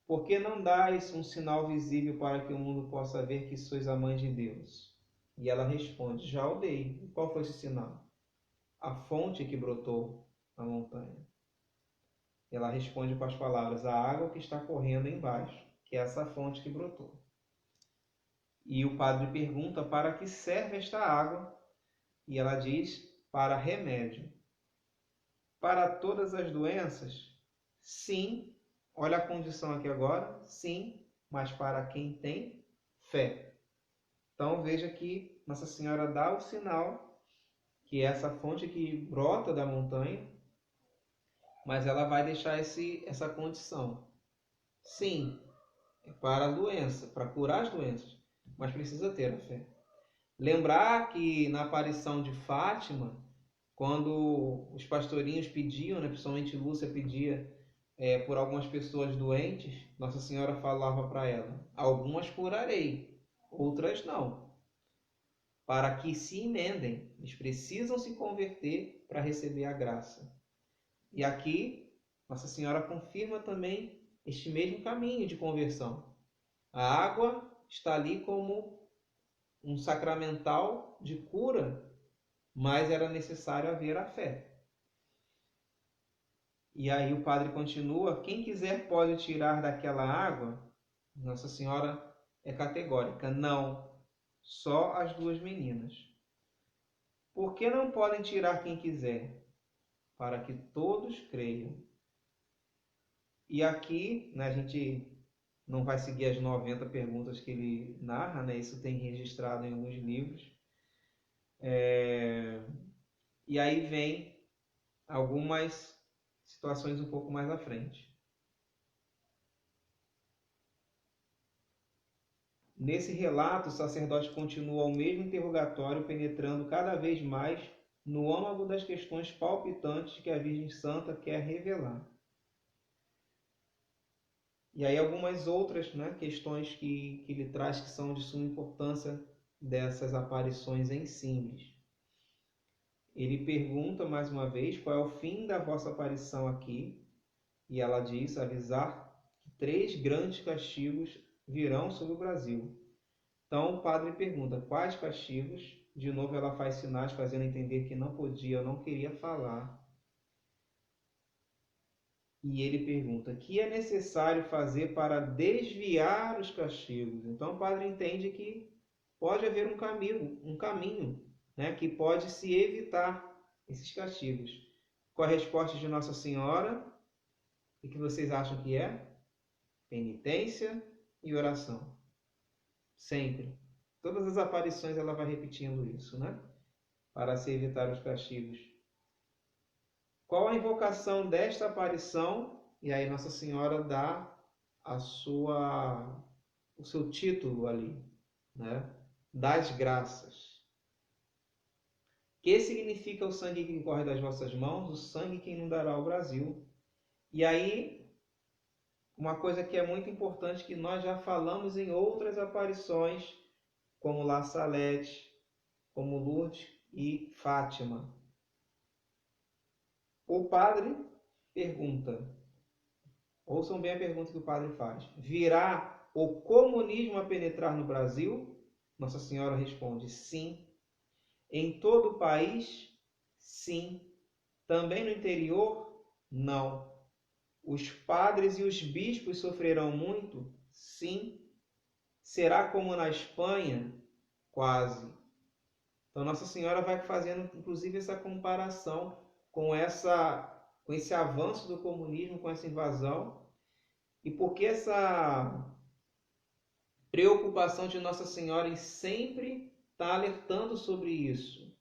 Por que não dais um sinal visível para que o mundo possa ver que sois a mãe de Deus? E ela responde: já o dei. E qual foi esse sinal? A fonte que brotou na montanha. Ela responde com as palavras: a água que está correndo embaixo, que é essa fonte que brotou. E o padre pergunta: para que serve esta água? E ela diz: para remédio. Para todas as doenças? Sim. Olha a condição aqui agora: sim, mas para quem tem fé. Então veja que Nossa Senhora dá o sinal que é essa fonte que brota da montanha, mas ela vai deixar essa condição. Sim, é para a doença, para curar as doenças, mas precisa ter a fé. Lembrar que na aparição de Fátima, quando os pastorinhos pediam, né, principalmente Lúcia pedia por algumas pessoas doentes, Nossa Senhora falava para ela: algumas curarei, outras não, para que se emendem. Eles precisam se converter para receber a graça. E aqui, Nossa Senhora confirma também este mesmo caminho de conversão. A água está ali como um sacramental de cura, mas era necessário haver a fé. E aí o padre continua: quem quiser pode tirar daquela água. Nossa Senhora é categórica: não, só as duas meninas. Por que não podem tirar quem quiser? Para que todos creiam. E aqui, né, a gente não vai seguir as 90 perguntas que ele narra, né? Isso tem registrado em alguns livros. E aí vem algumas situações um pouco mais à frente. Nesse relato, o sacerdote continua o mesmo interrogatório, penetrando cada vez mais no âmago das questões palpitantes que a Virgem Santa quer revelar. E aí algumas outras, né, questões que ele traz que são de suma importância dessas aparições em Simples. Ele pergunta mais uma vez qual é o fim da vossa aparição aqui, e ela diz: avisar que 3 grandes castigos virão sobre o Brasil. Então o padre pergunta: quais castigos? De novo ela faz sinais fazendo entender que não podia ou não queria falar. E ele pergunta: que é necessário fazer para desviar os castigos? Então o padre entende que pode haver um caminho, né, que pode se evitar esses castigos. Com a resposta de Nossa Senhora, o que vocês acham que é? Penitência e oração. Sempre. Todas as aparições ela vai repetindo isso, né? Para se evitar os castigos. Qual a invocação desta aparição? E aí Nossa Senhora dá o seu título ali, né? Das graças. Que significa o sangue que corre das vossas mãos? O sangue que inundará o Brasil. E aí, uma coisa que é muito importante, que nós já falamos em outras aparições, como La Salete, como Lourdes e Fátima. O padre pergunta, ouçam bem a pergunta que o padre faz: virá o comunismo a penetrar no Brasil? Nossa Senhora responde: sim. Em todo o país? Sim. Também no interior? Não. Os padres e os bispos sofrerão muito? Sim. Será como na Espanha? Quase. Então Nossa Senhora vai fazendo inclusive essa comparação com esse avanço do comunismo, com essa invasão, e porque essa preocupação de Nossa Senhora em sempre estar alertando sobre isso.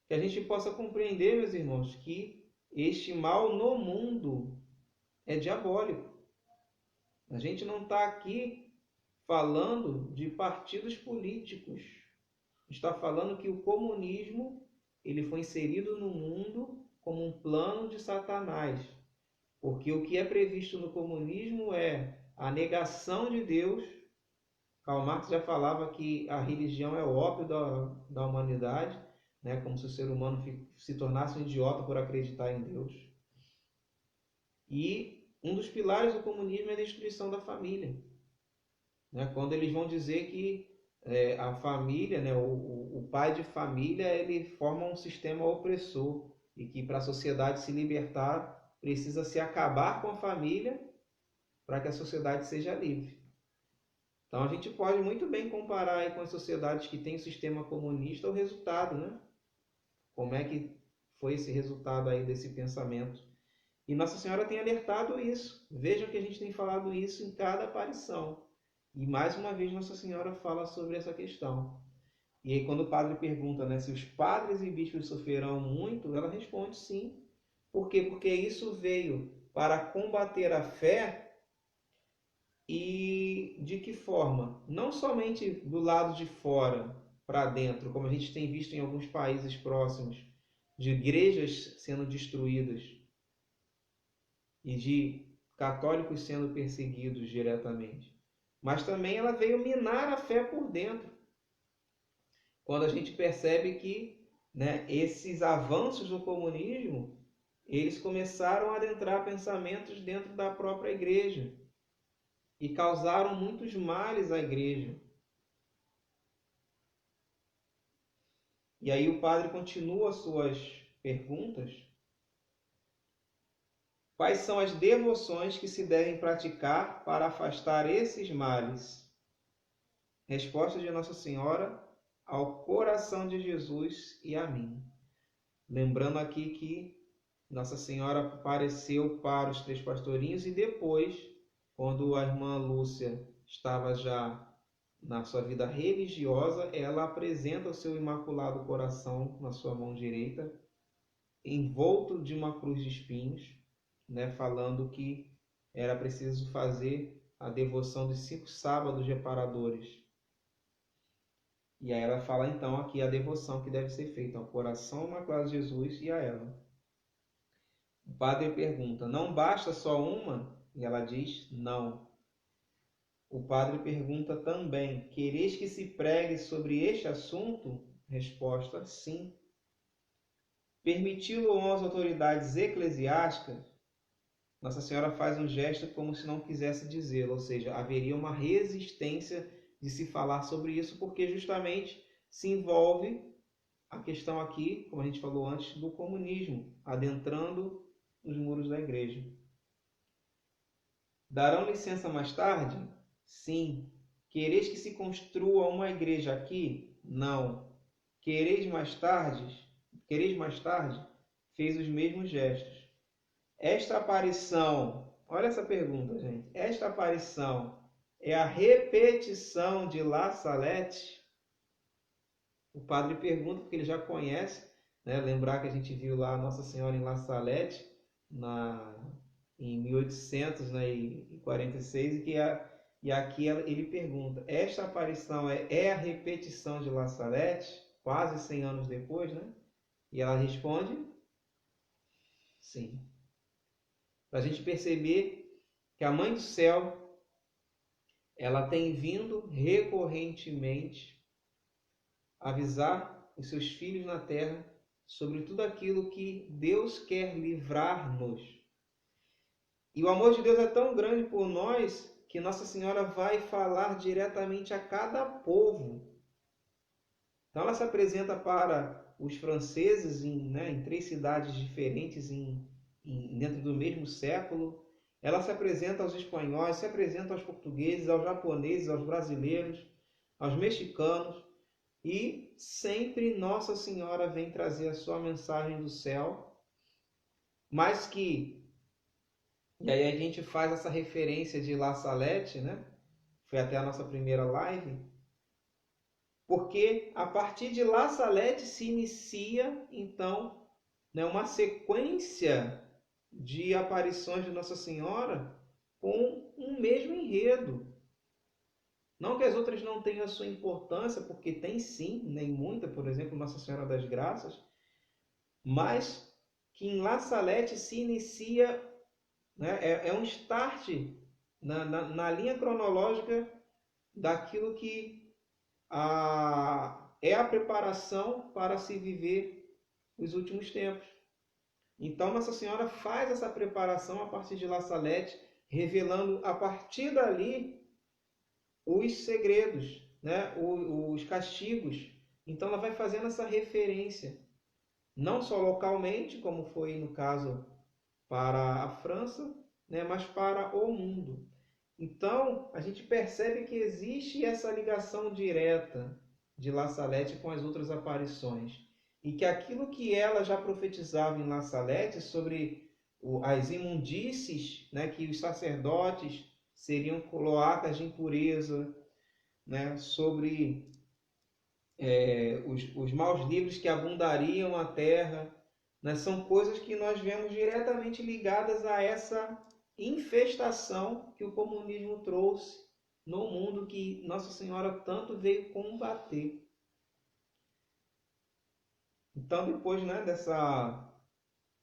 Que a gente possa compreender, meus irmãos, que este mal no mundo é diabólico. A gente não está aqui falando de partidos políticos. Está falando que o comunismo ele foi inserido no mundo como um plano de Satanás. Porque o que é previsto no comunismo é a negação de Deus. Karl Marx já falava que a religião é o ópio da humanidade, né? Como se o ser humano se tornasse um idiota por acreditar em Deus. E um dos pilares do comunismo é a destruição da família, né? Quando eles vão dizer que a família, né, o pai de família, ele forma um sistema opressor e que para a sociedade se libertar precisa se acabar com a família para que a sociedade seja livre. Então a gente pode muito bem comparar aí com as sociedades que têm o sistema comunista o resultado, né? Como é que foi esse resultado aí desse pensamento? E Nossa Senhora tem alertado isso. Vejam que a gente tem falado isso em cada aparição. E mais uma vez Nossa Senhora fala sobre essa questão. E aí quando o padre pergunta, né, se os padres e bispos sofrerão muito, ela responde sim. Por quê? Porque isso veio para combater a fé. E de que forma? Não somente do lado de fora para dentro, como a gente tem visto em alguns países próximos, de igrejas sendo destruídas e de católicos sendo perseguidos diretamente, mas também ela veio minar a fé por dentro. Quando a gente percebe que, né, esses avanços do comunismo, eles começaram a adentrar pensamentos dentro da própria igreja e causaram muitos males à igreja. E aí o padre continua suas perguntas. Quais são as devoções que se devem praticar para afastar esses males? Resposta de Nossa Senhora ao coração de Jesus e a mim. Lembrando aqui que Nossa Senhora apareceu para os 3 pastorinhos e depois, quando a irmã Lúcia estava já na sua vida religiosa, ela apresenta o seu Imaculado Coração na sua mão direita, envolto de uma cruz de espinhos, né, falando que era preciso fazer a devoção dos 5 sábados reparadores. E aí ela fala então aqui a devoção que deve ser feita ao coração imaculado de Jesus e a ela. O padre pergunta, não basta só uma? E ela diz, não. O padre pergunta também, quereis que se pregue sobre este assunto? Resposta, sim. Permiti-lo às autoridades eclesiásticas? Nossa Senhora faz um gesto como se não quisesse dizê-lo, ou seja, haveria uma resistência de se falar sobre isso, porque justamente se envolve a questão aqui, como a gente falou antes, do comunismo, adentrando os muros da igreja. Darão licença mais tarde? Sim. Quereis que se construa uma igreja aqui? Não. Quereis mais tarde? Fez os mesmos gestos. Esta aparição, olha essa pergunta, gente. Esta aparição é a repetição de La Salette? O padre pergunta porque ele já conhece, né? Lembrar que a gente viu lá Nossa Senhora em La Salette em 1846 e aqui ele pergunta, esta aparição é a repetição de La Salette, quase 100 anos depois, né? E ela responde, sim. Para a gente perceber que a Mãe do Céu, ela tem vindo recorrentemente avisar os seus filhos na terra sobre tudo aquilo que Deus quer livrar-nos. E o amor de Deus é tão grande por nós que Nossa Senhora vai falar diretamente a cada povo. Então ela se apresenta para os franceses em 3 cidades diferentes dentro do mesmo século. Ela se apresenta aos espanhóis, se apresenta aos portugueses, aos japoneses, aos brasileiros, aos mexicanos. E sempre Nossa Senhora vem trazer a sua mensagem do céu, mas que, e aí a gente faz essa referência de La Salette, né? Foi até a nossa primeira live, porque a partir de La Salette se inicia, então, né, uma sequência de aparições de Nossa Senhora com um mesmo enredo. Não que as outras não tenham a sua importância, porque tem sim, nem muita, por exemplo, Nossa Senhora das Graças, mas que em La Salette se inicia, né, é um start na linha cronológica daquilo que é a preparação para se viver os últimos tempos. Então, Nossa Senhora faz essa preparação a partir de La Salette, revelando a partir dali os segredos, né? Os castigos. Então ela vai fazendo essa referência, não só localmente, como foi no caso para a França, né? Mas para o mundo. Então a gente percebe que existe essa ligação direta de La Salette com as outras aparições. E que aquilo que ela já profetizava em La Salette sobre as imundícies, né? Que os sacerdotes seriam cloacas de impureza, né, sobre os maus livros que abundariam a terra, né? São coisas que nós vemos diretamente ligadas a essa infestação que o comunismo trouxe no mundo, que Nossa Senhora tanto veio combater. Então, depois, né, dessa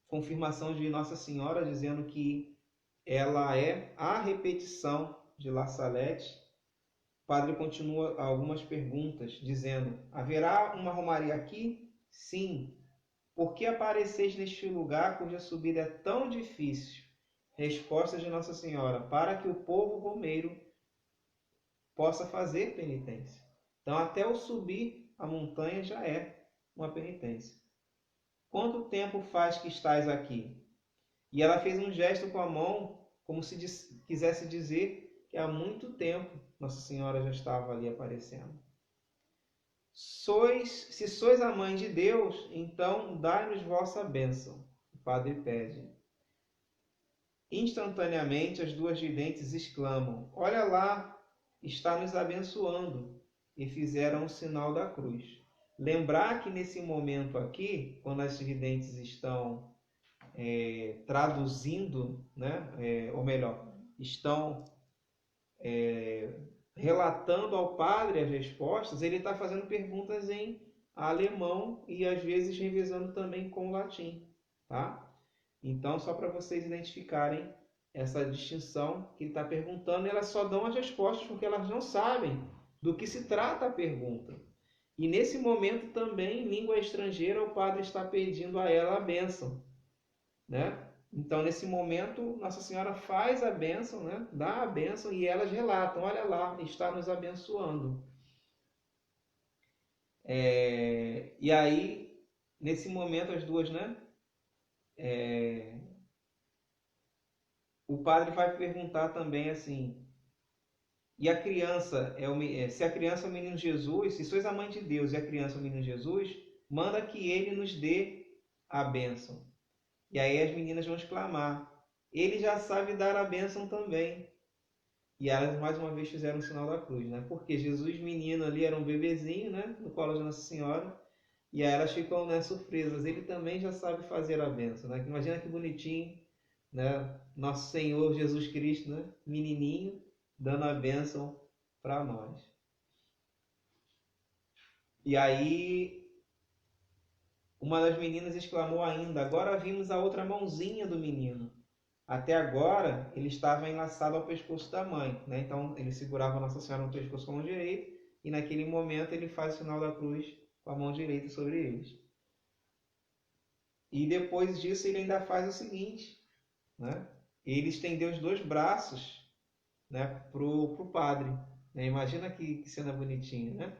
confirmação de Nossa Senhora dizendo que ela é a repetição de La Salette, o padre continua algumas perguntas, dizendo: haverá uma romaria aqui? Sim. Por que apareceis neste lugar cuja subida é tão difícil? Resposta de Nossa Senhora: para que o povo romeiro possa fazer penitência. Então, até o subir a montanha já é uma penitência. Quanto tempo faz que estás aqui? E ela fez um gesto com a mão, como se quisesse dizer que há muito tempo Nossa Senhora já estava ali aparecendo. Se sois a mãe de Deus, então dai-nos vossa bênção. O padre pede. Instantaneamente as duas videntes exclamam: olha lá, está nos abençoando. E fizeram o sinal da cruz. Lembrar que nesse momento aqui, quando as videntes estão traduzindo, né, ou melhor, estão relatando ao padre as respostas, ele está fazendo perguntas em alemão e às vezes revisando também com o latim, tá? Então, só para vocês identificarem essa distinção que ele está perguntando, elas só dão as respostas porque elas não sabem do que se trata a pergunta. E nesse momento também, em língua estrangeira, o padre está pedindo a ela a bênção, né? Então, nesse momento, Nossa Senhora faz a bênção, né? Dá a bênção e elas relatam: olha lá, está nos abençoando. E aí, nesse momento, as duas, né? O padre vai perguntar também assim: e a criança se a criança é o menino Jesus, se sois a mãe de Deus e a criança é o menino Jesus, manda que ele nos dê a bênção. E aí as meninas vão exclamar: ele já sabe dar a bênção também. E elas mais uma vez fizeram o sinal da cruz, né? Porque Jesus menino ali era um bebezinho, né? No colo de Nossa Senhora. E aí elas ficam, né, surpresas. Ele também já sabe fazer a bênção, né? Imagina que bonitinho, né? Nosso Senhor Jesus Cristo, né? Menininho, dando a bênção para nós. E aí uma das meninas exclamou ainda: agora vimos a outra mãozinha do menino. Até agora, ele estava enlaçado ao pescoço da mãe, né? Então, ele segurava Nossa Senhora no pescoço com a mão direita e naquele momento ele faz o sinal da cruz com a mão direita sobre eles. E depois disso, ele ainda faz o seguinte, né? Ele estendeu os dois braços, né, pro padre. Né? Imagina que cena bonitinha, né?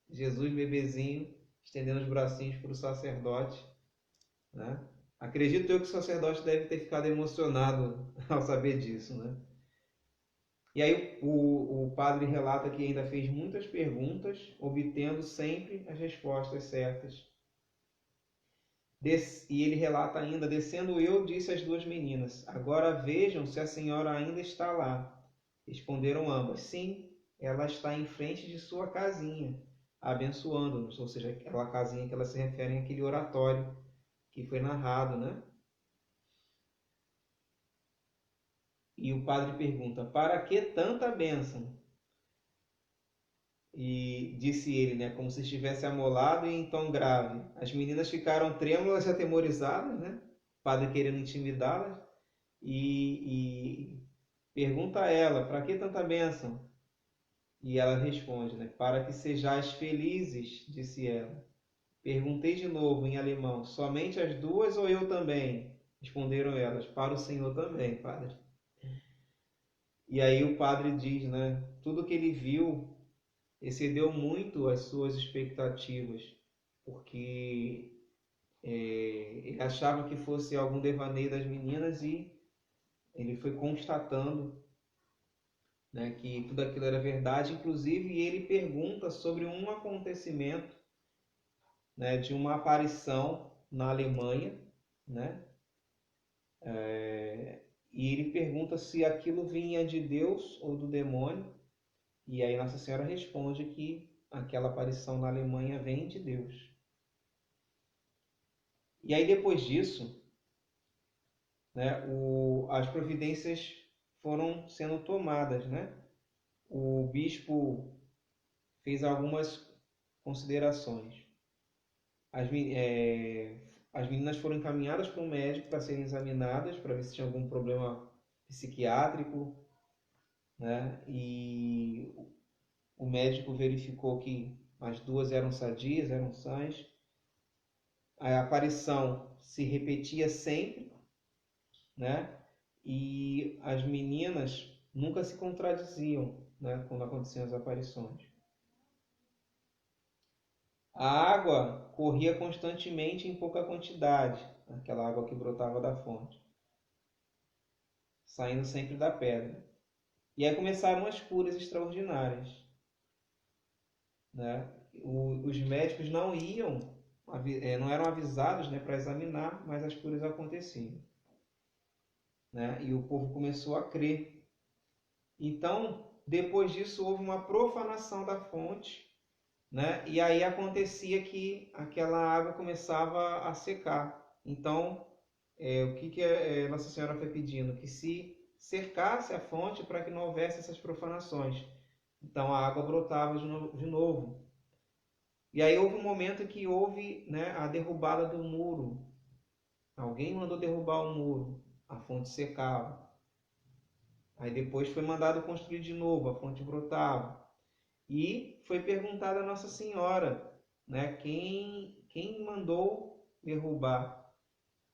Jesus, bebezinho, estendendo os bracinhos para o sacerdote, né? Acredito eu que o sacerdote deve ter ficado emocionado ao saber disso, né? E aí o padre relata que ainda fez muitas perguntas, obtendo sempre as respostas certas. E ele relata ainda: descendo eu, disse às duas meninas: agora vejam se a senhora ainda está lá. Responderam ambas: sim, ela está em frente de sua casinha, abençoando-nos. Ou seja, aquela casinha que elas se referem àquele oratório que foi narrado, né? E o padre pergunta: para que tanta bênção? E disse ele, né, como se estivesse amolado e em tom grave. As meninas ficaram trêmulas e atemorizadas, né? O padre querendo intimidá-las. E pergunta a ela: para que tanta bênção? E ela responde, né, para que sejais felizes, disse ela. Perguntei de novo em alemão: somente as duas ou eu também? Responderam elas: para o Senhor também, padre. E aí o padre diz, né, tudo que ele viu excedeu muito as suas expectativas, porque ele achava que fosse algum devaneio das meninas e ele foi constatando, né, que tudo aquilo era verdade. Inclusive, ele pergunta sobre um acontecimento, né, de uma aparição na Alemanha, né, e ele pergunta se aquilo vinha de Deus ou do demônio. E aí Nossa Senhora responde que aquela aparição na Alemanha vem de Deus. E aí depois disso, né, as providências foram sendo tomadas, né? O bispo fez algumas considerações. As meninas foram encaminhadas para um médico para serem examinadas, para ver se tinha algum problema psiquiátrico, né? E o médico verificou que as duas eram sadias, eram sãs. A aparição se repetia sempre, né? E as meninas nunca se contradiziam, né, quando aconteciam as aparições. A água corria constantemente em pouca quantidade, aquela água que brotava da fonte, saindo sempre da pedra. E aí começaram as curas extraordinárias, né? Os médicos não eram avisados, né, para examinar, mas as curas aconteciam, né? E o povo começou a crer. Então, depois disso, houve uma profanação da fonte, né? E aí acontecia que aquela água começava a secar. Então, o que Nossa Senhora foi pedindo? Que se cercasse a fonte para que não houvesse essas profanações. Então a água brotava de novo. E aí houve um momento em que houve, né, a derrubada do muro. Alguém mandou derrubar o muro, a fonte secava. Aí depois foi mandado construir de novo, a fonte brotava. E foi perguntada a Nossa Senhora, né, quem mandou derrubar,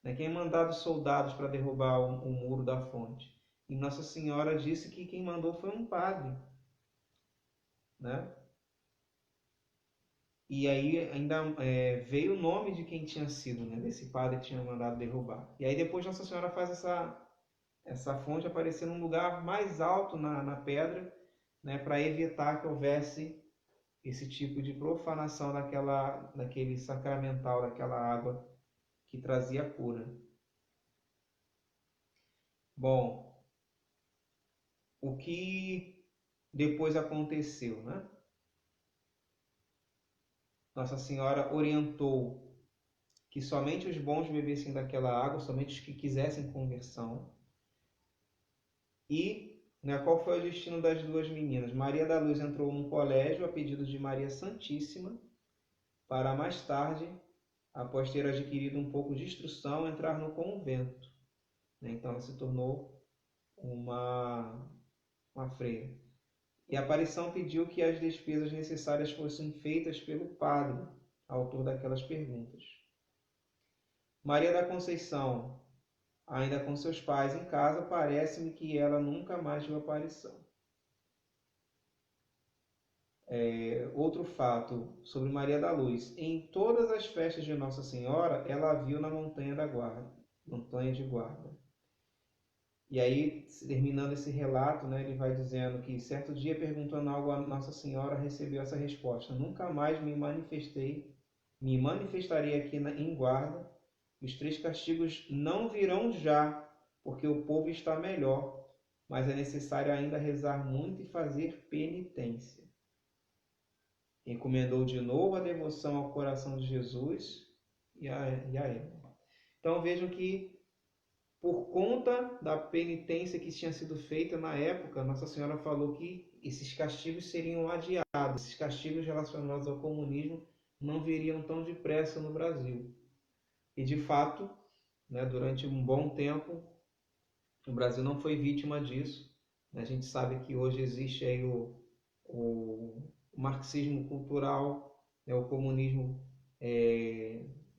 né, quem mandou os soldados para derrubar o muro da fonte. E Nossa Senhora disse que quem mandou foi um padre, né? E aí ainda veio o nome de quem tinha sido, né, desse padre que tinha mandado derrubar. E aí depois Nossa Senhora faz essa fonte aparecer num lugar mais alto na pedra, né, para evitar que houvesse esse tipo de profanação daquele sacramental, daquela água que trazia cura. Bom, o que depois aconteceu, né? Nossa Senhora orientou que somente os bons bebessem daquela água, somente os que quisessem conversão. E, né, qual foi o destino das duas meninas? Maria da Luz entrou num colégio a pedido de Maria Santíssima, para mais tarde, após ter adquirido um pouco de instrução, entrar no convento. Então ela se tornou uma freira. E a aparição pediu que as despesas necessárias fossem feitas pelo padre, autor daquelas perguntas. Maria da Conceição, ainda com seus pais em casa, parece-me que ela nunca mais viu aparição. Outro fato sobre Maria da Luz. Em todas as festas de Nossa Senhora, ela a viu na Montanha de Guarda. E aí, terminando esse relato, né, ele vai dizendo que certo dia, perguntando algo a Nossa Senhora, recebeu essa resposta: nunca mais me manifestarei aqui em Guarda. Os 3 castigos não virão já, porque o povo está melhor, mas é necessário ainda rezar muito e fazer penitência. Encomendou de novo a devoção ao coração de Jesus e a ela. Então vejam que, por conta da penitência que tinha sido feita na época, Nossa Senhora falou que esses castigos seriam adiados. Esses castigos relacionados ao comunismo não viriam tão depressa no Brasil. E de fato, né, durante um bom tempo, o Brasil não foi vítima disso. A gente sabe que hoje existe aí o marxismo cultural, né, o comunismo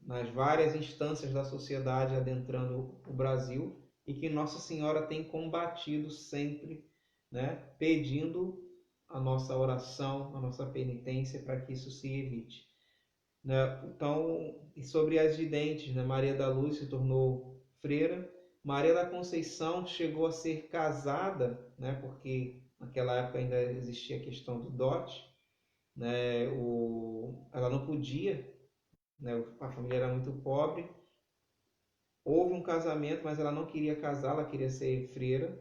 nas várias instâncias da sociedade adentrando o Brasil, e que Nossa Senhora tem combatido sempre, né, pedindo a nossa oração, a nossa penitência para que isso se evite. Né? Então, e sobre as videntes, né, Maria da Luz se tornou freira, Maria da Conceição chegou a ser casada, né, porque naquela época ainda existia a questão do dote, né, ela não podia, né, a família era muito pobre. Houve um casamento, mas ela não queria casar, ela queria ser freira.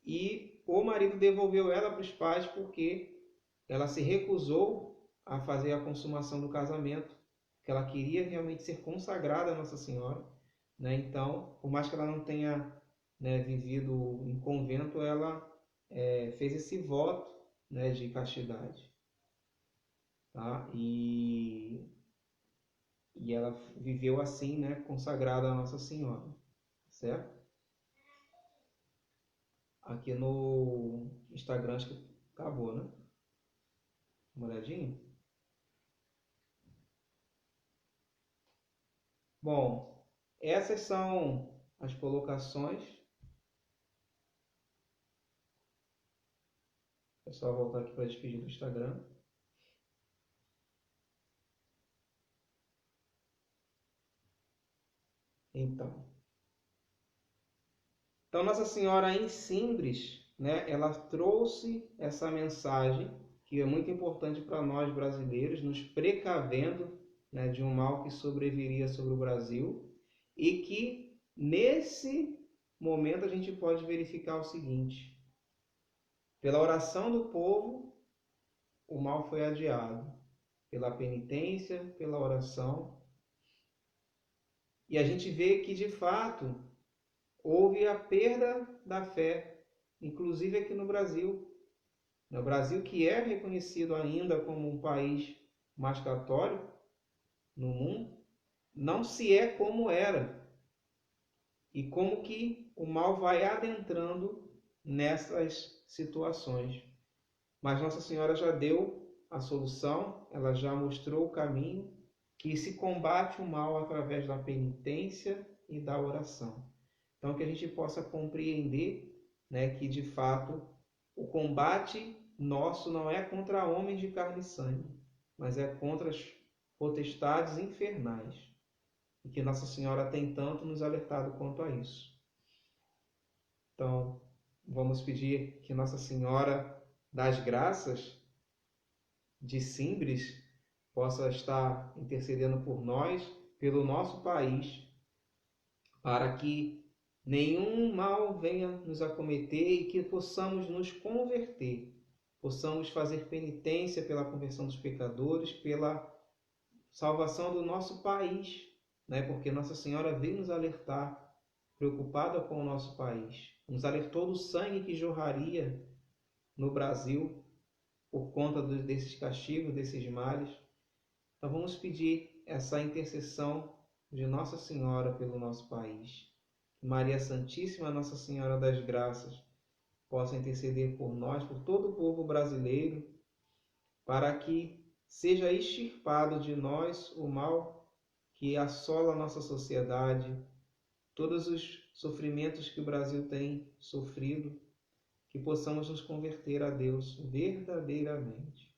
E o marido devolveu ela para os pais porque ela se recusou a fazer a consumação do casamento, que ela queria realmente ser consagrada a Nossa Senhora, né? Então, por mais que ela não tenha, né, vivido em convento, ela fez esse voto, né, de castidade, tá? E ela viveu assim, né, consagrada a Nossa Senhora, certo? Aqui no Instagram acho que acabou, né? Uma olhadinha. Bom, essas são as colocações. É só voltar aqui para despedir do Instagram. Então Nossa Senhora em Simbres, né, ela trouxe essa mensagem que é muito importante para nós brasileiros, nos precavendo, né, de um mal que sobreviria sobre o Brasil e que nesse momento a gente pode verificar o seguinte: pela oração do povo, o mal foi adiado, pela penitência, pela oração, e a gente vê que de fato houve a perda da fé, inclusive aqui no Brasil. No Brasil, que é reconhecido ainda como um país mais católico no mundo, não se é como era. E como que o mal vai adentrando nessas situações. Mas Nossa Senhora já deu a solução, ela já mostrou o caminho, que se combate o mal através da penitência e da oração. Então, que a gente possa compreender, né, que de fato o combate nosso não é contra homens de carne e sangue, mas é contra as potestades infernais. E que Nossa Senhora tem tanto nos alertado quanto a isso. Então, vamos pedir que Nossa Senhora das Graças de Simbres possa estar intercedendo por nós, pelo nosso país, para que nenhum mal venha nos acometer e que possamos nos converter, possamos fazer penitência pela conversão dos pecadores, pela salvação do nosso país, né? Porque Nossa Senhora veio nos alertar, preocupada com o nosso país, nos alertou do sangue que jorraria no Brasil por conta desses castigos, desses males. Então vamos pedir essa intercessão de Nossa Senhora pelo nosso país. Que Maria Santíssima, Nossa Senhora das Graças, possa interceder por nós, por todo o povo brasileiro, para que seja extirpado de nós o mal que assola a nossa sociedade, todos os sofrimentos que o Brasil tem sofrido, que possamos nos converter a Deus verdadeiramente.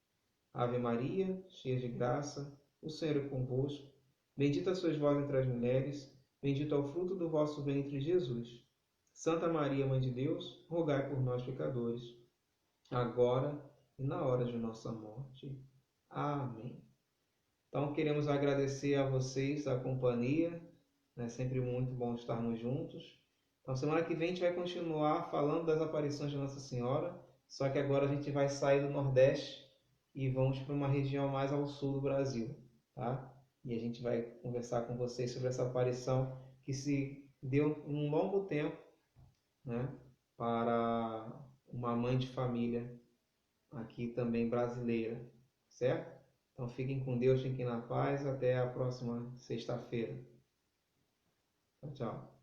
Ave Maria, cheia de graça, o Senhor é convosco. Bendita sois vós entre as mulheres, bendito é o fruto do vosso ventre, Jesus. Santa Maria, Mãe de Deus, rogai por nós, pecadores, agora e na hora de nossa morte. Amém. Então, queremos agradecer a vocês a companhia, é sempre muito bom estarmos juntos. Então, semana que vem a gente vai continuar falando das aparições de Nossa Senhora, só que agora a gente vai sair do Nordeste e vamos para uma região mais ao sul do Brasil, tá? E a gente vai conversar com vocês sobre essa aparição que se deu em um longo tempo, né, para uma mãe de família aqui também brasileira, certo? Então fiquem com Deus, fiquem na paz, até a próxima sexta-feira. Tchau, tchau.